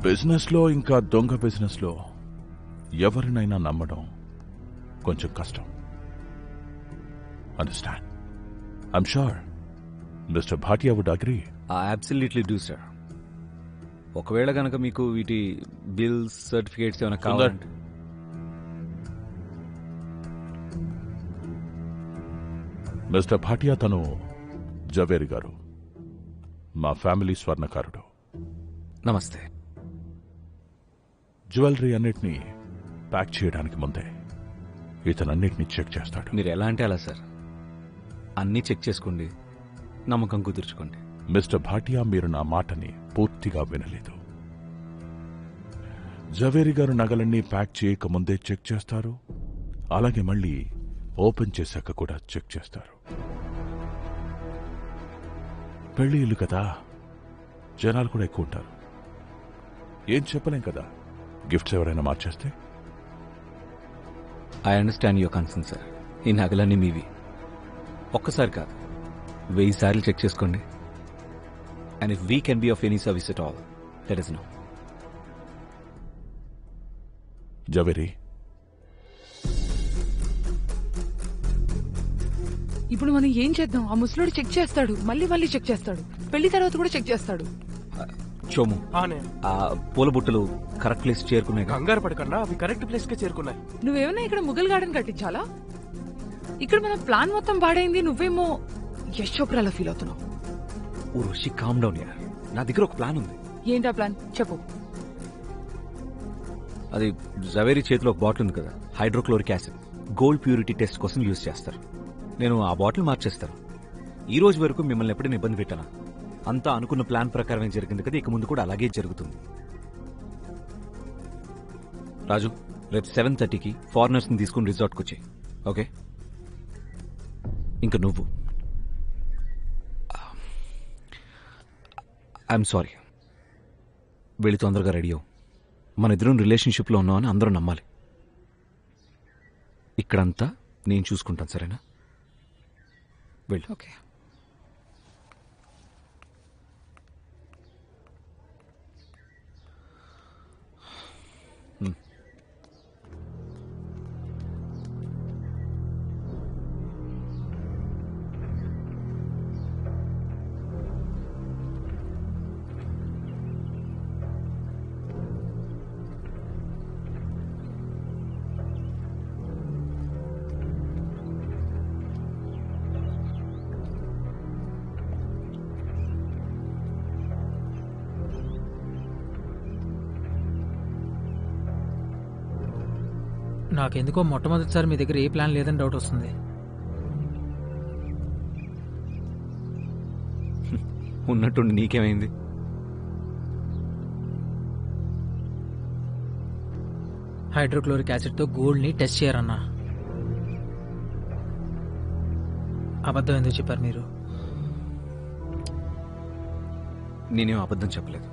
బిజినెస్ లో ఇంకా దొంగ బిజినెస్ లో ఎవరినైనా నమ్మడం కొంచెం కష్టం. Understand? I'm sure mister Bhatia would agree. Absolutely do sir. ఒకవేళ గనక మీకు వీటి బిల్స్, సర్టిఫికేట్స్ ఏమైనా కావాలంటే మిస్టర్ భాటియా తను జవేరి గారు, మా ఫ్యామిలీ స్వర్ణకారుడు. నమస్తే. జ్యువెలరీ అన్నిటినీ ప్యాక్ చేయడానికి ముందే ఇతనన్నిటినీ చెక్ చేస్తాడు. మీరు ఎలా అంటే అలా సార్. అన్నీ చెక్ చేసుకోండి, నమ్మకం కుదుర్చుకోండి. మిస్టర్ భాటియా, మీరు నా మాటని పూర్తిగా వినలేదు. జవేరి గారు నగలన్నీ ప్యాక్ చేయకముందే చెక్ చేస్తారు, అలాగే మళ్ళీ ఓపెన్ చేశాక కూడా చెక్ చేస్తారు. పెళ్లి ఇల్లు కదా, జనాలు కూడా ఎక్కువ ఉంటారు. ఏం చెప్పలేం కదా, గిఫ్ట్స్ ఎవరైనా మార్చేస్తే. I understand your concern sir. ఈ నగలన్నీ మీవి. ఒక్కసారి కాదు, 1000 సార్లు చెక్ చేసుకోండి. And if we can be of any service at all, let us know. Zaveri, ఇప్పుడు మనం ఏం చేద్దాం? ఆ ముసలోడు చెక్ చేస్తాడు, మళ్ళీ చెక్ చేస్తాడు, పెళ్లి తర్వాత కూడా చెక్ చేస్తాడు. చోము, ఆ పూల బుట్టలు కరెక్ట్ ప్లేస్ చేరుకున్నాయి. కంగారు పడకన్నా, అవి కరెక్ట్ ప్లేస్ కే చేరుకున్నాయి. నువ్వేమన్నా ఇక్కడ ముఘల్ గార్డెన్ కట్టించాలా? ఇక్కడ మన ప్లాన్ మొత్తం పాడైంది, నువ్వేమో యశ్ చోప్రాలో ఫీల్ అవుతున్నావు. ఓ రుషి, కామ్ డౌన్ యార్. నా దగ్గర ఒక ప్లాన్ ఉంది. ఏంటా ప్లాన్? చెప్పు. అది జవేరీ చేతిలో ఒక బాటిల్ ఉంది కదా, hydrochloric acid gold purity test కోసం యూజ్ చేస్తారు. నేను ఆ బాటిల్ మార్చేస్తాను. ఈ రోజు వరకు మిమ్మల్ని ఎప్పుడైనా ఇబ్బంది పెట్టానా? అంతా అనుకున్న ప్లాన్ ప్రకారమే జరిగింది కదా, ఇక ముందు కూడా అలాగే జరుగుతుంది. రాజు, రేపు 7:30కి ఫారినర్స్ ని తీసుకుని రిసార్ట్కి వచ్చాయి. ఓకే? ఇంకా నువ్వు ఐఎమ్ సారీ, వెళ్ళి తొందరగా రెడీ అవ్వు. మన ఇద్దరం రిలేషన్షిప్లో ఉన్నామని అందరూ నమ్మాలి. ఇక్కడంతా నేను చూసుకుంటాను, సరేనా? వెళ్ళు. ఓకే. నాకెందుకో మొట్టమొదటిసారి మీ దగ్గర ఏ ప్లాన్ లేదని డౌట్ వస్తుంది. ఉన్నట్టుండి నీకేమైంది? హైడ్రోక్లోరిక్ యాసిడ్తో గోల్డ్ని టెస్ట్ చేయరన్నా. అబద్ధం ఎందుకు చెప్పారు మీరు? నేనేం అబద్ధం చెప్పలేదు.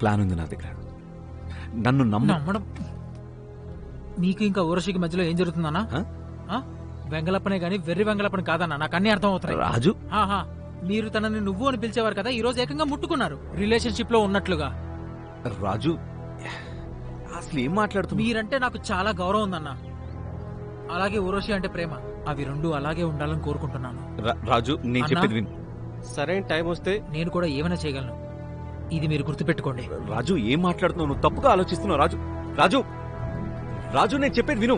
ప్లాన్ ఉంది నా దగ్గర. నన్ను నమ్మడం. మీకు ఇంకా ఊరషికి మధ్యలో ఏం జరుగుతుందన్నా? వెంగళప్పనే గాని వెర్రి వెంగళప్పని కాదన్నా, నాకు అన్ని అర్థం అవుతాయి. రాజు, మీరు తనని నువ్వు అని పిలిచేవారు కదా, ఈ రోజు ఏకంగా ముట్టుకున్నారు రిలేషన్షిప్ లో ఉన్నట్లుగా. రాజు, అసలు ఏం మాట్లాడుతున్నా? మీరంటే నాకు చాలా గౌరవం ఉందన్నా, అలాగే ఊరోషి అంటే ప్రేమ. అవి రెండు అలాగే ఉండాలని కోరుకుంటున్నాను. రాజు, నేను చెప్పేది విను. సరైన టైం వస్తే నేను కూడా ఏమైనా చేయగలను, ఇది మీరు గుర్తుపెట్టుకోండి. రాజు, ఏం మాట్లాడుతున్నావు? నువ్వు తప్పుగా ఆలోచిస్తున్నావు. రాజు, రాజు, రాజు, నేను చెప్పేది విను.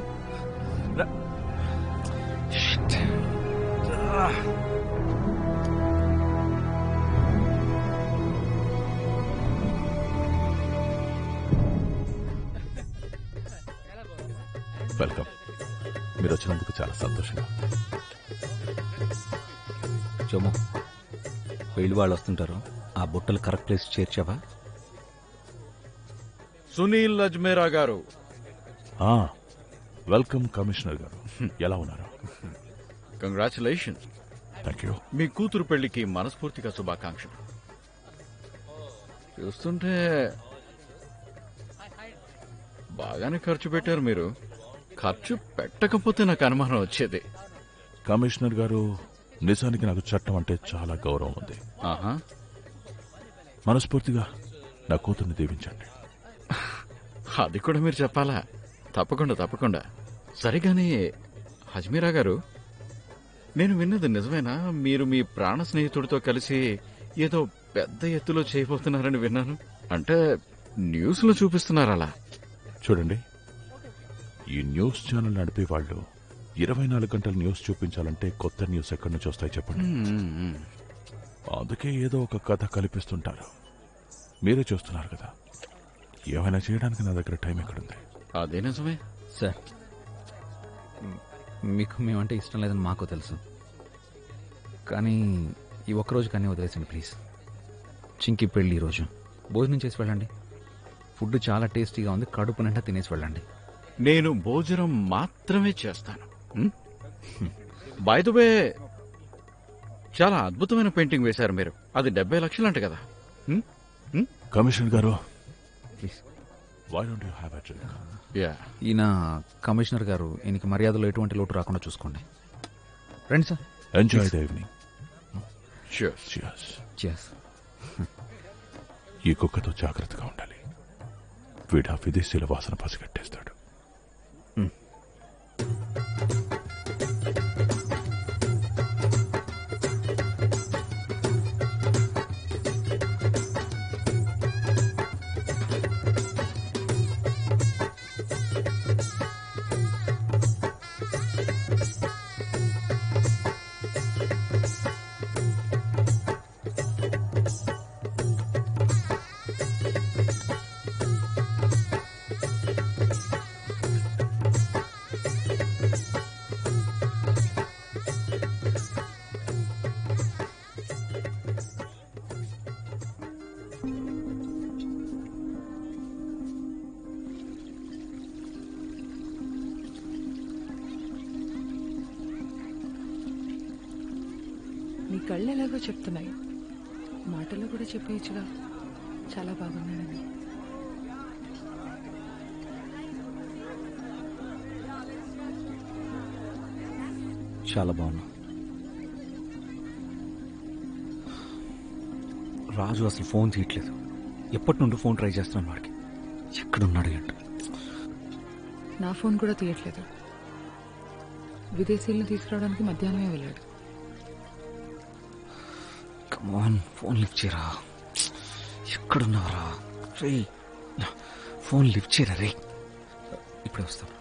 వెల్కమ్. మీరు వచ్చినందుకు చాలా సంతోషంగా. చోము, పెళ్లి వాళ్ళు వస్తుంటారు, ఆ బుట్టలు కరెక్ట్ ప్లేస్ చేర్చావా? సునీల్ అజ్మేరా గారు. వెల్కమ్ కమిషనర్ గారు. ఎలా ఉన్నారు? కంగ్రాచులేషన్స్. Thank you. మీ కూతురు పెళ్లికి మనస్ఫూర్తిగా శుభాకాంక్షలు. చూస్తుంటే బాగానే ఖర్చు పెట్టారు మీరు. ఖర్చు పెట్టకపోతే నాకు అనుమానం వచ్చేది. కమిషనర్ గారు, నిజానికి నాకు చట్టం అంటే చాలా గౌరవం ఉంది. మనస్ఫూర్తిగా నా కూతుర్ని దీవించండి. అది కూడా మీరు చెప్పాలా? తప్పకుండా తప్పకుండా. సరిగాని అజ్మీరా గారు, నేను విన్నది నిజమేనా? మీరు మీ ప్రాణ స్నేహితుడితో కలిసి ఏదో పెద్ద ఎత్తులో చేయబోతున్నారని విన్నాను. అంటే న్యూస్ లో చూపిస్తున్నారు అలా. చూడండి, ఈ న్యూస్ ఛానల్ నడిపే వాళ్ళు 24 గంటలు న్యూస్ చూపించాలంటే కొత్త న్యూస్ ఎక్కడి నుంచి వస్తాయి చెప్పండి. అందుకే ఏదో ఒక కథ కల్పిస్తుంటారు. మీరే చూస్తున్నారు కదా, ఏమైనా చేయడానికి నా దగ్గర టైం ఎక్కడుంది? అదే నిజమే సార్. మీకు మేమంటే ఇష్టం లేదని మాకు తెలుసు, కానీ ఈ ఒక్కరోజు కానీ వదిలేసండి ప్లీజ్. చింకి పెళ్ళి ఈరోజు భోజనం చేసి వెళ్ళండి. ఫుడ్ చాలా టేస్టీగా ఉంది, కడుపు నిండా తినేసి వెళ్ళండి. నేను భోజనం మాత్రమే చేస్తాను. బై ద వే, చాలా అద్భుతమైన పెయింటింగ్ వేశారు మీరు. అది 70 లక్షలు అంట కదా? కమిషనర్ గారు, why don't you have a drink? ఈయన కమిషనర్ గారు, ఈయనకి మర్యాదలో ఎటువంటి లోటు రాకుండా చూసుకోండి. రండి sir. Enjoy the evening. Cheers. ఈ కుక్కతో జాగ్రత్తగా ఉండాలి. వీడా విదేశీల వాసన పసిగట్టేస్తాడు. నీ కళ్ళు ఎలాగో చెప్తున్నాయి, మాటల్లో కూడా చెప్పేయచ్చుగా చాలా బాగున్నాడని. చాలా బాగున్నా. రాజు అసలు ఫోన్ తీయట్లేదు. ఎప్పటి నుండి ఫోన్ ట్రై చేస్తున్నాను వాడికి. ఎక్కడున్నాడు ఏంట? నా ఫోన్ కూడా తీయట్లేదు. విదేశీయులను తీసుకురావడానికి మధ్యాహ్నమే వెళ్ళాడు. కమాన్, ఫోన్ లిఫ్ట్ చేయరా. ఎక్కడున్నారా రే? ఫోన్ లిఫ్ట్ చేయరా రే. ఇప్పుడే వస్తాను.